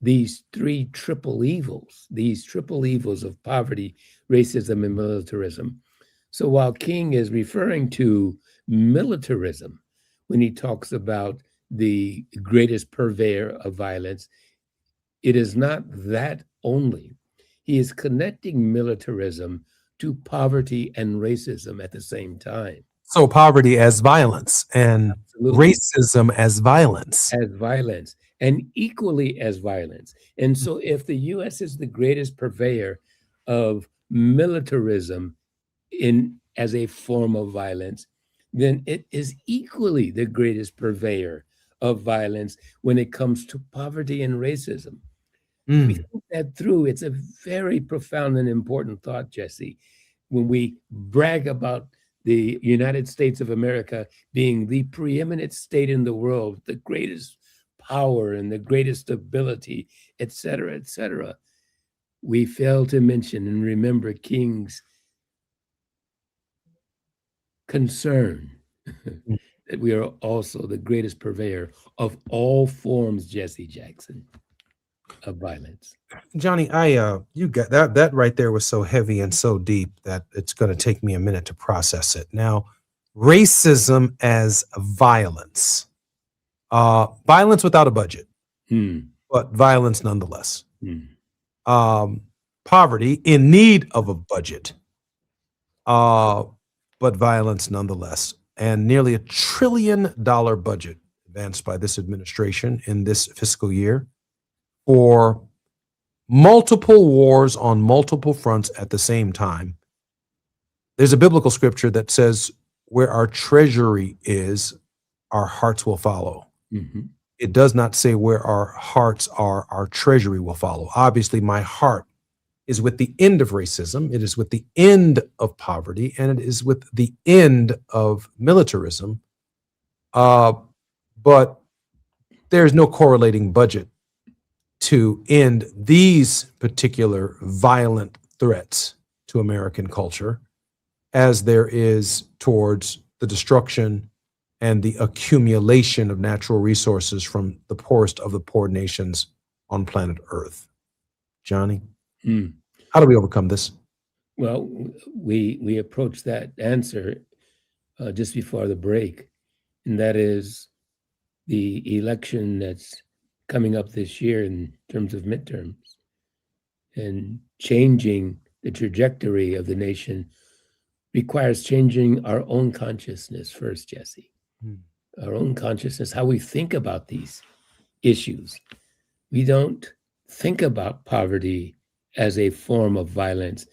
these triple evils of poverty, racism, and militarism. So while King is referring to militarism when he talks about the greatest purveyor of violence, it is not that only. He is connecting militarism to poverty and racism at the same time.
So poverty as violence and racism as violence.
As violence, and equally as violence. And so if the U.S. is the greatest purveyor of militarism as a form of violence, then it is equally the greatest purveyor of violence when it comes to poverty and racism. We think that through. It's a very profound and important thought, Jesse, when we brag about the United States of America being the preeminent state in the world, the greatest power and the greatest ability, et cetera, we fail to mention and remember King's concern that we are also the greatest purveyor of all forms, Jesse Jackson, of violence.
Johnny, you got that right there was so heavy and so deep that it's going to take me a minute to process it. Now, racism as violence, violence without a budget, but violence nonetheless. Poverty in need of a budget, but violence nonetheless. And nearly $1 trillion budget advanced by this administration in this fiscal year for multiple wars on multiple fronts at the same time. There's a biblical scripture that says, where our treasury is, our hearts will follow. It does not say where our hearts are, our treasury will follow. Obviously, my heart is with the end of racism. It is with the end of poverty, and it is with the end of militarism. But there's no correlating budget to end these particular violent threats to American culture as there is towards the destruction and the accumulation of natural resources from the poorest of the poor nations on planet Earth. Johnny, how do we overcome this?
Well, we approached that answer just before the break, and that is the election that's coming up this year in terms of midterms, and changing the trajectory of the nation requires changing our own consciousness first, Jesse. Our own consciousness, how we think about these issues. We don't think about poverty as a form of violence.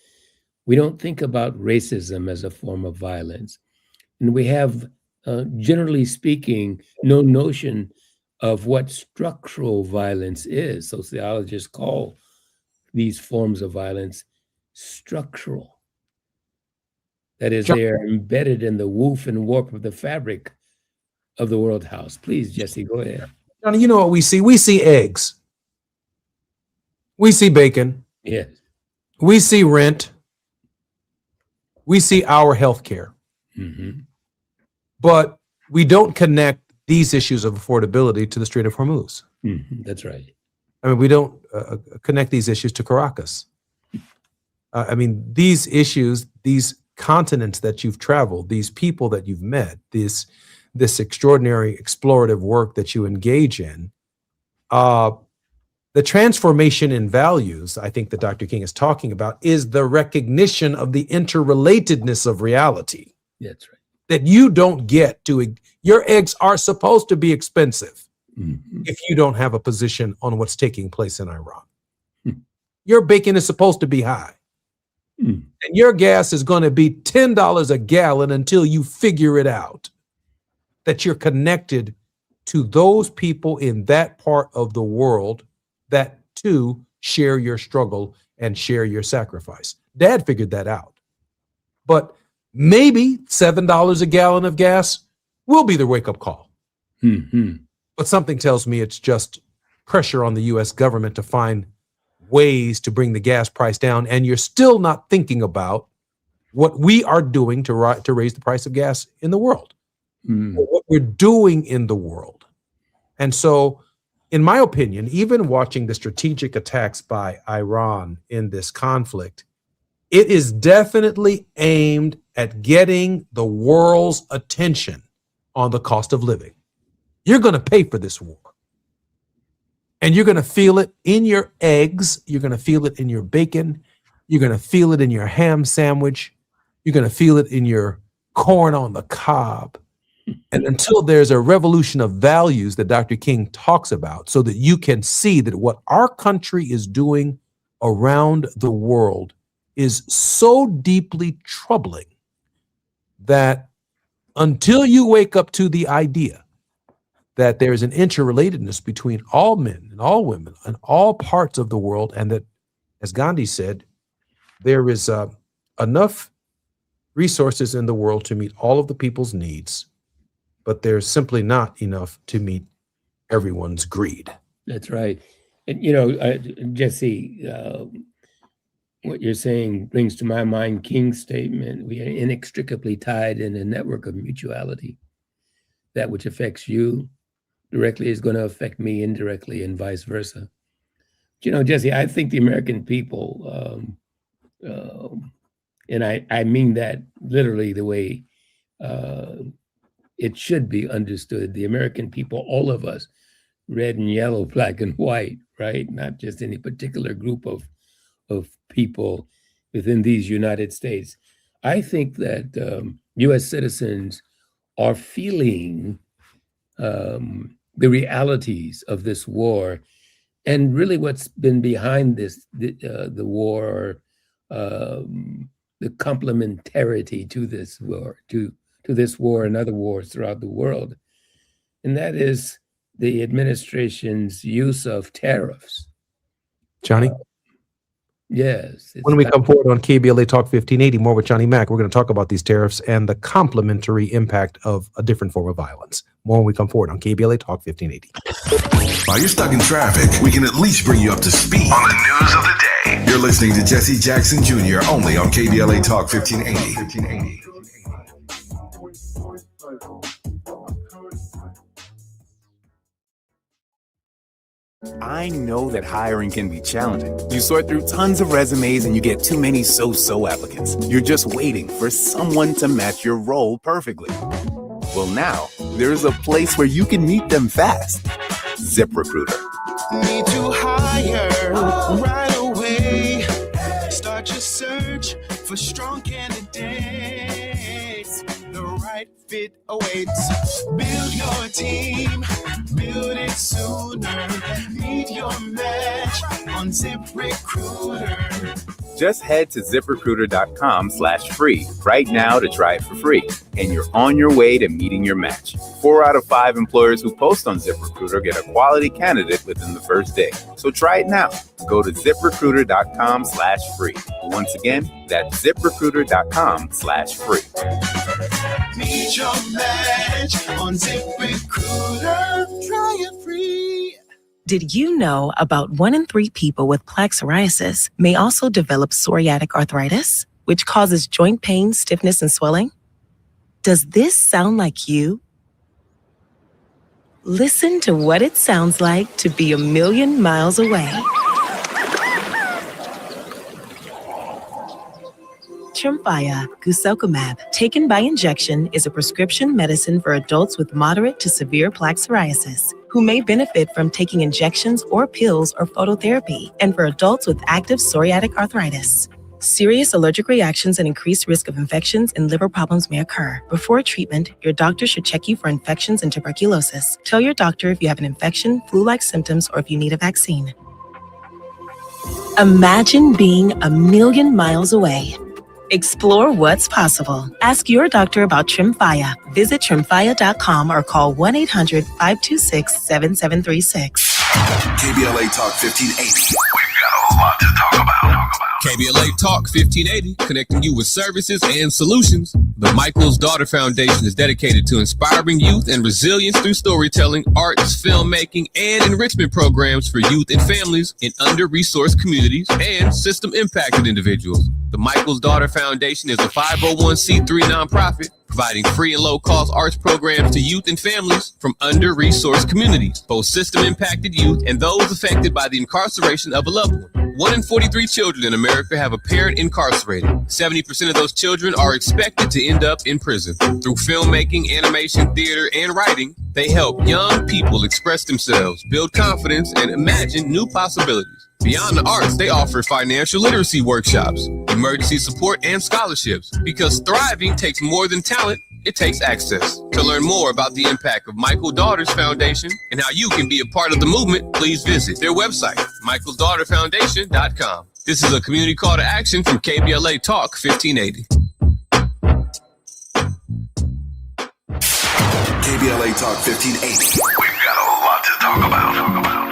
We don't think about racism as a form of violence. And we have, generally speaking, no notion of what structural violence is. Sociologists call these forms of violence structural. That is, they are embedded in the woof and warp of the fabric of the world house. Please, Jesse, go ahead.
Johnny, you know what we see? We see eggs. We see bacon.
Yes.
We see rent. We see our health care. But we don't connect these issues of affordability to the Strait of Hormuz.
That's right.
I mean, we don't connect these issues to Caracas. I mean, these issues, these continents that you've traveled, these people that you've met, this extraordinary explorative work that you engage in, the transformation in values, I think that Dr. King is talking about, is the recognition of the interrelatedness of reality.
That's right.
That you don't get to, your eggs are supposed to be expensive if you don't have a position on what's taking place in Iran. Your bacon is supposed to be high. And your gas is going to be $10 a gallon until you figure it out. That you're connected to those people in that part of the world that too share your struggle and share your sacrifice. Dad figured that out. But maybe $7 a gallon of gas will be the wake-up call. But something tells me it's just pressure on the U.S. government to find ways to bring the gas price down, and you're still not thinking about what we are doing to raise the price of gas in the world, what we're doing in the world. And so, in my opinion, even watching the strategic attacks by Iran in this conflict, it is definitely aimed at getting the world's attention on the cost of living. You're going to pay for this war. And you're going to feel it in your eggs. You're going to feel it in your bacon. You're going to feel it in your ham sandwich. You're going to feel it in your corn on the cob. And until there's a revolution of values that Dr. King talks about, so that you can see that what our country is doing around the world is so deeply troubling that until you wake up to the idea that there is an interrelatedness between all men and all women and all parts of the world, and that, as Gandhi said, there is enough resources in the world to meet all of the people's needs, but there's simply not enough to meet everyone's greed.
That's right. And, Jesse, what you're saying brings to my mind King's statement: we are inextricably tied in a network of mutuality. That which affects you directly is going to affect me indirectly, and vice versa. Jesse, I think the American people, and I mean that literally the way it should be understood. The American people, all of us, red and yellow, black and white, right? Not just any particular group of people within these United States. I think that U.S. citizens are feeling the realities of this war, and really what's been behind this, the war, the complementarity to this war, to this war and other wars throughout the world, and that is the administration's use of tariffs.
Johnny?
Yes.
When we come forward on KBLA Talk 1580, more with Johnny Mack, we're going to talk about these tariffs and the complementary impact of a different form of violence. More when we come forward on KBLA Talk 1580.
While you're stuck in traffic, we can at least bring you up to speed on the news of the day. You're listening to Jesse Jackson Jr. only on KBLA Talk 1580.
I know that hiring can be challenging. You sort through tons of resumes and you get too many so-so applicants. You're just waiting for someone to match your role perfectly. Well, now there's a place where you can meet them fast. ZipRecruiter.
Need to hire right away. Start your search for strong candidates. The right fit awaits. Build your team. Build it sooner. Meet your match on ZipRecruiter.
Just head to ZipRecruiter.com/free right now to try it for free. And you're on your way to meeting your match. 4 out of 5 employers who post on ZipRecruiter get a quality candidate within the first day. So try it now. Go to ZipRecruiter.com/free. Once again, that's ZipRecruiter.com/free.
Meet your match on ZipRecruiter. Try it free.
Did you know about 1 in 3 people with plaque psoriasis may also develop psoriatic arthritis, which causes joint pain, stiffness, and swelling? Does this sound like you? Listen to what it sounds like to be a million miles away. Tremfya guselkumab, taken by injection, is a prescription medicine for adults with moderate to severe plaque psoriasis who may benefit from taking injections or pills or phototherapy, and for adults with active psoriatic arthritis. Serious allergic reactions and increased risk of infections and liver problems may occur. Before treatment, your doctor should check you for infections and tuberculosis. Tell your doctor if you have an infection, flu-like symptoms, or if you need a vaccine. Imagine being a million miles away. Explore what's possible. Ask your doctor about Tremfya. Visit Tremfya.com or call 1-800-526-7736.
KBLA Talk 1580. We've got a lot to talk about.
KBLA Talk 1580, connecting you with services and solutions. The Michael's Daughter Foundation is dedicated to inspiring youth and resilience through storytelling, arts, filmmaking, and enrichment programs for youth and families in under-resourced communities and system-impacted individuals. The Michael's Daughter Foundation is a 501c3 nonprofit providing free and low-cost arts programs to youth and families from under-resourced communities, both system-impacted youth and those affected by the incarceration of a loved one. 1 in 43 children in America have a parent incarcerated. 70% of those children are expected to end up in prison. Through filmmaking, animation, theater, and writing, they help young people express themselves, build confidence, and imagine new possibilities.
Beyond the arts, they offer financial literacy workshops, emergency support, and scholarships. Because thriving takes more than talent, it takes access. To learn more about the impact of Michael Daughters Foundation and how you can be a part of the movement, please visit their website, michaelsdaughterfoundation.com. This is a community call to action from KBLA Talk 1580.
KBLA Talk 1580. We've got a lot to talk about.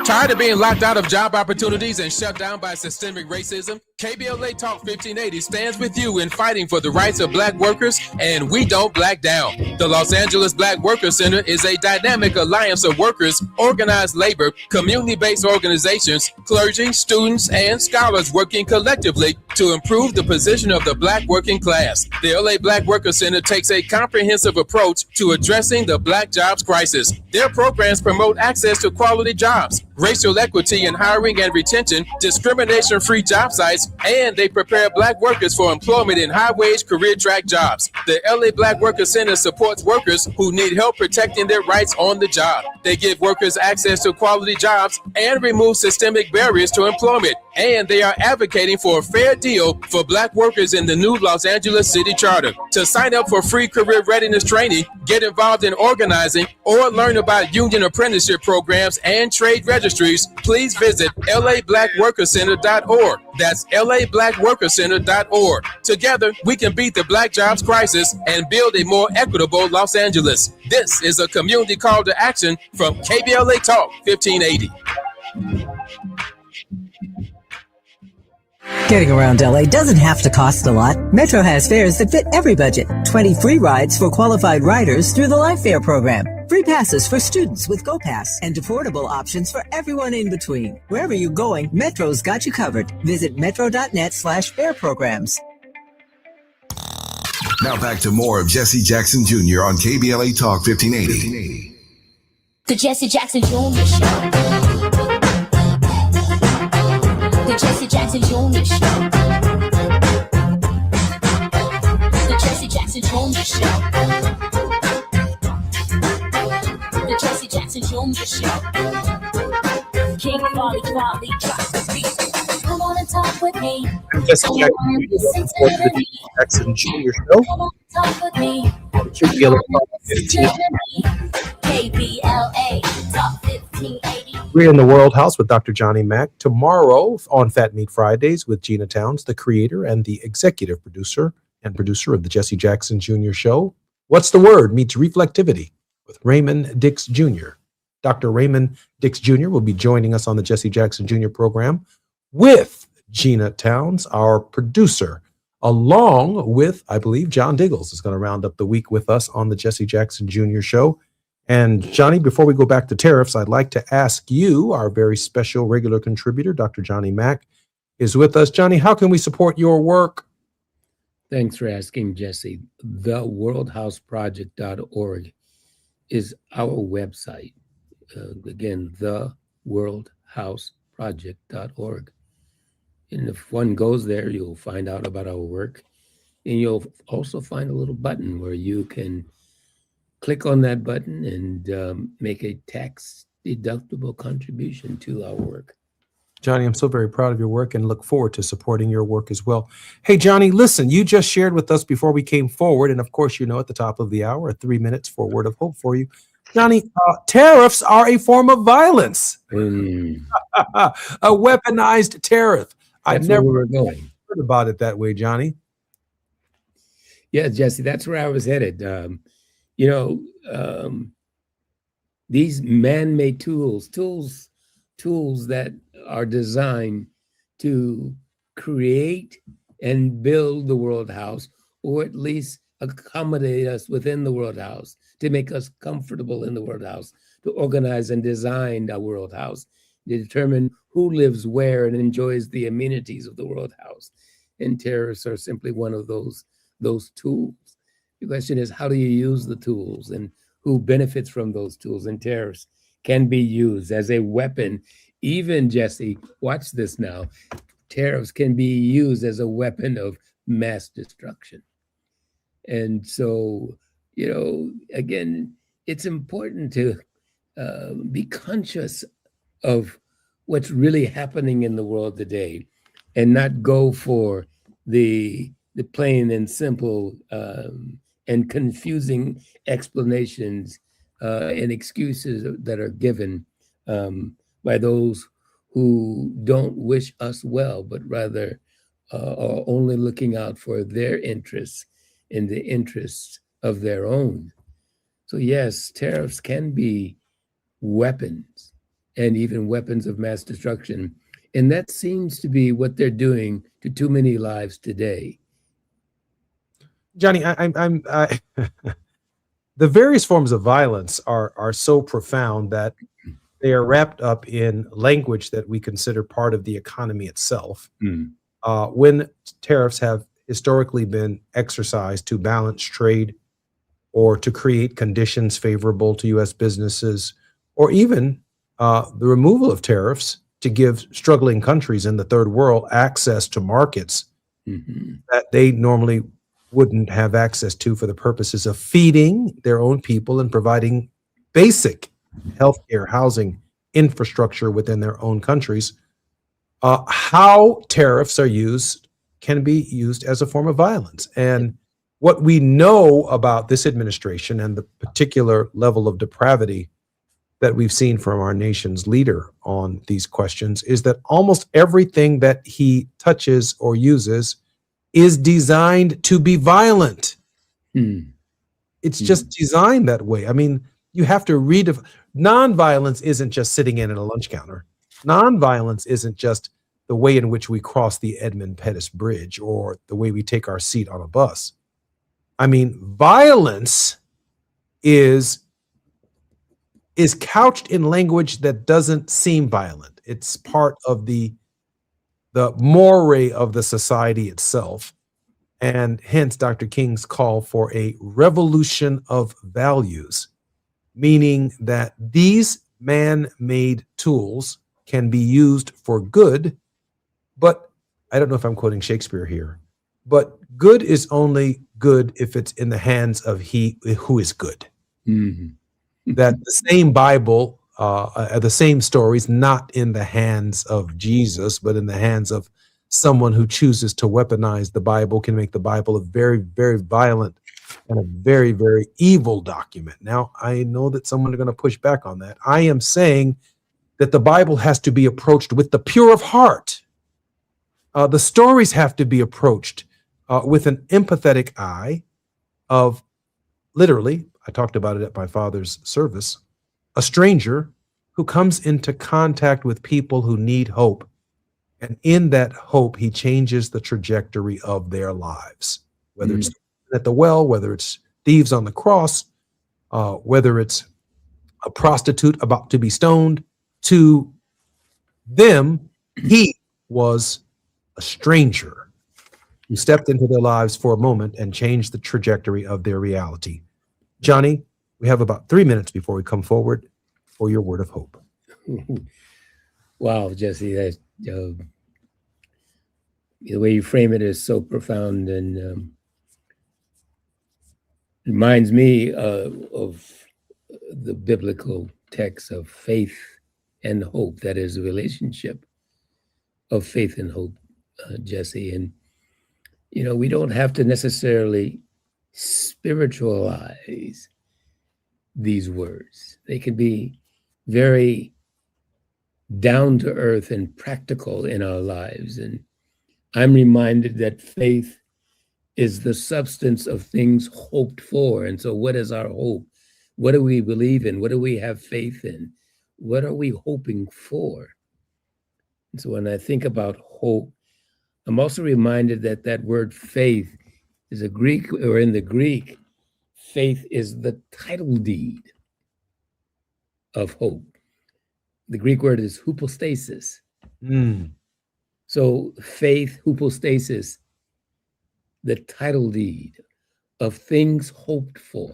Tired of being locked out of job opportunities and shut down by systemic racism? KBLA Talk 1580 stands with you in fighting for the rights of Black workers, and we don't black down. The Los Angeles Black Workers Center is a dynamic alliance of workers, organized labor, community-based organizations, clergy, students, and scholars working collectively to improve the position of the Black working class. The LA Black Workers Center takes a comprehensive approach to addressing the Black jobs crisis. Their programs promote access to quality jobs, racial equity in hiring and retention, discrimination-free job sites, and they prepare Black workers for employment in high-wage career track jobs. The LA Black Workers Center supports workers who need help protecting their rights on the job. They give workers access to quality jobs and remove systemic barriers to employment. And they are advocating for a fair deal for Black workers in the new Los Angeles City Charter. To sign up for free career readiness training, get involved in organizing, or learn about union apprenticeship programs and trade registries, please visit lablackworkercenter.org. That's lablackworkercenter.org. Together, we can beat the Black jobs crisis and build a more equitable Los Angeles. This is a community call to action from KBLA Talk 1580.
Getting around LA doesn't have to cost a lot. Metro has fares that fit every budget. 20 free rides for qualified riders through the Life Fare program. Free passes for students with GoPass and affordable options for everyone in between. Wherever you're going, Metro's got you covered. Visit metro.net/fare programs.
Now back to more of Jesse Jackson Jr. on KBLA Talk 1580.
The Jesse Jackson Jr. Show. The Jesse Jackson Jr. Show. The Jesse Jackson Jr. Show. The Jesse Jackson Jr. Show. King Volley drops the beat. Come on and talk with me.
I'm Jesse Jackson Jr. Welcome to the Jesse Jackson Jr. Show.
Come on, talk with me.
KBLA Talk 1580.
KBLA Talk 1580.
We're in the World House with Dr. Johnny Mack. Tomorrow on Fat Meat Fridays with Gina Towns, the creator and the executive producer of the Jesse Jackson Jr. Show. What's the Word meets Reflectivity with Raymond Dix Jr. Dr. Raymond Dix Jr. will be joining us on the Jesse Jackson Jr. program with Gina Towns, our producer, along with, I believe, John Diggles is going to round up the week with us on the Jesse Jackson Jr. Show. And Johnny, before we go back to tariffs, I'd like to ask you, our very special regular contributor, Dr. Johnny Mack, is with us. Johnny, how can we support your work?
Thanks for asking, Jesse. TheWorldHouseProject.org is our website. Again, TheWorldHouseProject.org. And if one goes there, you'll find out about our work. And you'll also find a little button where you can click on that button and make a tax-deductible contribution to our work.
Johnny, I'm so very proud of your work and look forward to supporting your work as well. Hey, Johnny, listen, you just shared with us before we came forward, and of course, you know, at the top of the hour, 3 minutes for a word of hope for you. Johnny, tariffs are a form of violence. A weaponized tariff. I've never heard about it that way, Johnny.
Yeah, Jesse, that's where I was headed. These man-made tools that are designed to create and build the World House, or at least accommodate us within the World House, to make us comfortable in the World House, to organize and design our World House, to determine who lives where and enjoys the amenities of the World House. And tariffs are simply one of those tools. The question is, how do you use the tools and who benefits from those tools? And tariffs can be used as a weapon. Even, Jesse, watch this now, tariffs can be used as a weapon of mass destruction. And so, again, it's important to be conscious of what's really happening in the world today and not go for the plain and simple and confusing explanations and excuses that are given by those who don't wish us well, but rather are only looking out for their interests and the interests of their own. So yes, tariffs can be weapons and even weapons of mass destruction. And that seems to be what they're doing to too many lives today.
Johnny, the various forms of violence are so profound that they are wrapped up in language that we consider part of the economy itself. When tariffs have historically been exercised to balance trade or to create conditions favorable to U.S. businesses, or even the removal of tariffs to give struggling countries in the third world access to markets that they normally wouldn't have access to for the purposes of feeding their own people and providing basic healthcare, housing, infrastructure within their own countries. How tariffs are used can be used as a form of violence. And what we know about this administration and the particular level of depravity that we've seen from our nation's leader on these questions is that almost everything that he touches or uses is designed to be violent. It's just designed that way. I mean, you have to read of nonviolence isn't just sitting in at a lunch counter. Nonviolence isn't just the way in which we cross the Edmund Pettus Bridge or the way we take our seat on a bus. I mean, violence is couched in language that doesn't seem violent. It's part of the moray of the society itself. And hence Dr. King's call for a revolution of values, meaning that these man-made tools can be used for good, but I don't know if I'm quoting Shakespeare here, but good is only good if it's in the hands of he who is good. That the same Bible, the same stories, not in the hands of Jesus, but in the hands of someone who chooses to weaponize the Bible, can make the Bible a very, very violent and a very, very evil document. Now, I know that someone is going to push back on that. I am saying that the Bible has to be approached with the pure of heart. The stories have to be approached with an empathetic eye of, literally, I talked about it at my father's service, a stranger who comes into contact with people who need hope. And in that hope, he changes the trajectory of their lives, whether it's at the well, whether it's thieves on the cross, whether it's a prostitute about to be stoned. To them, he was a stranger who stepped into their lives for a moment and changed the trajectory of their reality. Johnny, we have about 3 minutes before we come forward for your word of hope.
Wow, Jesse, that the way you frame it is so profound and reminds me of the biblical text of faith and hope. That is a relationship of faith and hope, Jesse. And, you know, we don't have to necessarily spiritualize these words. They can be very down to earth and practical in our lives. And I'm reminded that faith is the substance of things hoped for. And so what is our hope? What do we believe in? What do we have faith in? What are we hoping for? And so when I think about hope, I'm also reminded that that word faith is a Greek, or in the Greek, faith is the title deed of hope. The Greek word is hypostasis. So faith, hypostasis, the title deed of things hoped for.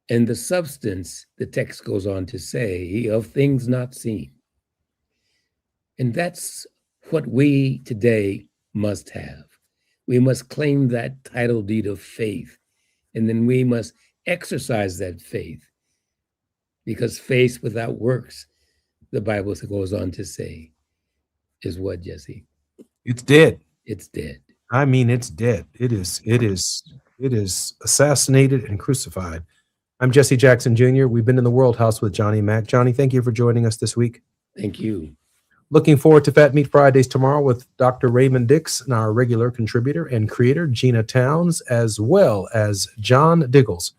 And the substance, the text goes on to say, of things not seen. And that's what we today must have. We must claim that title deed of faith, and then we must exercise that faith, because faith without works the Bible goes on to say is what, Jesse?
It's dead.
It's dead.
I mean, it's dead. It is assassinated and crucified. I'm Jesse Jackson Jr. We've been in the World House with Johnny Mack. Johnny, thank you for joining us this week.
Thank you.
Looking forward to Fat Meat Fridays tomorrow with Dr. Raymond Dix and our regular contributor and creator, Gina Towns, as well as John Diggles.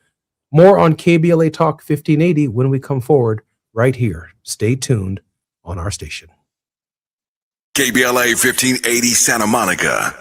More on KBLA Talk 1580 when we come forward right here. Stay tuned on our station.
KBLA 1580 Santa Monica.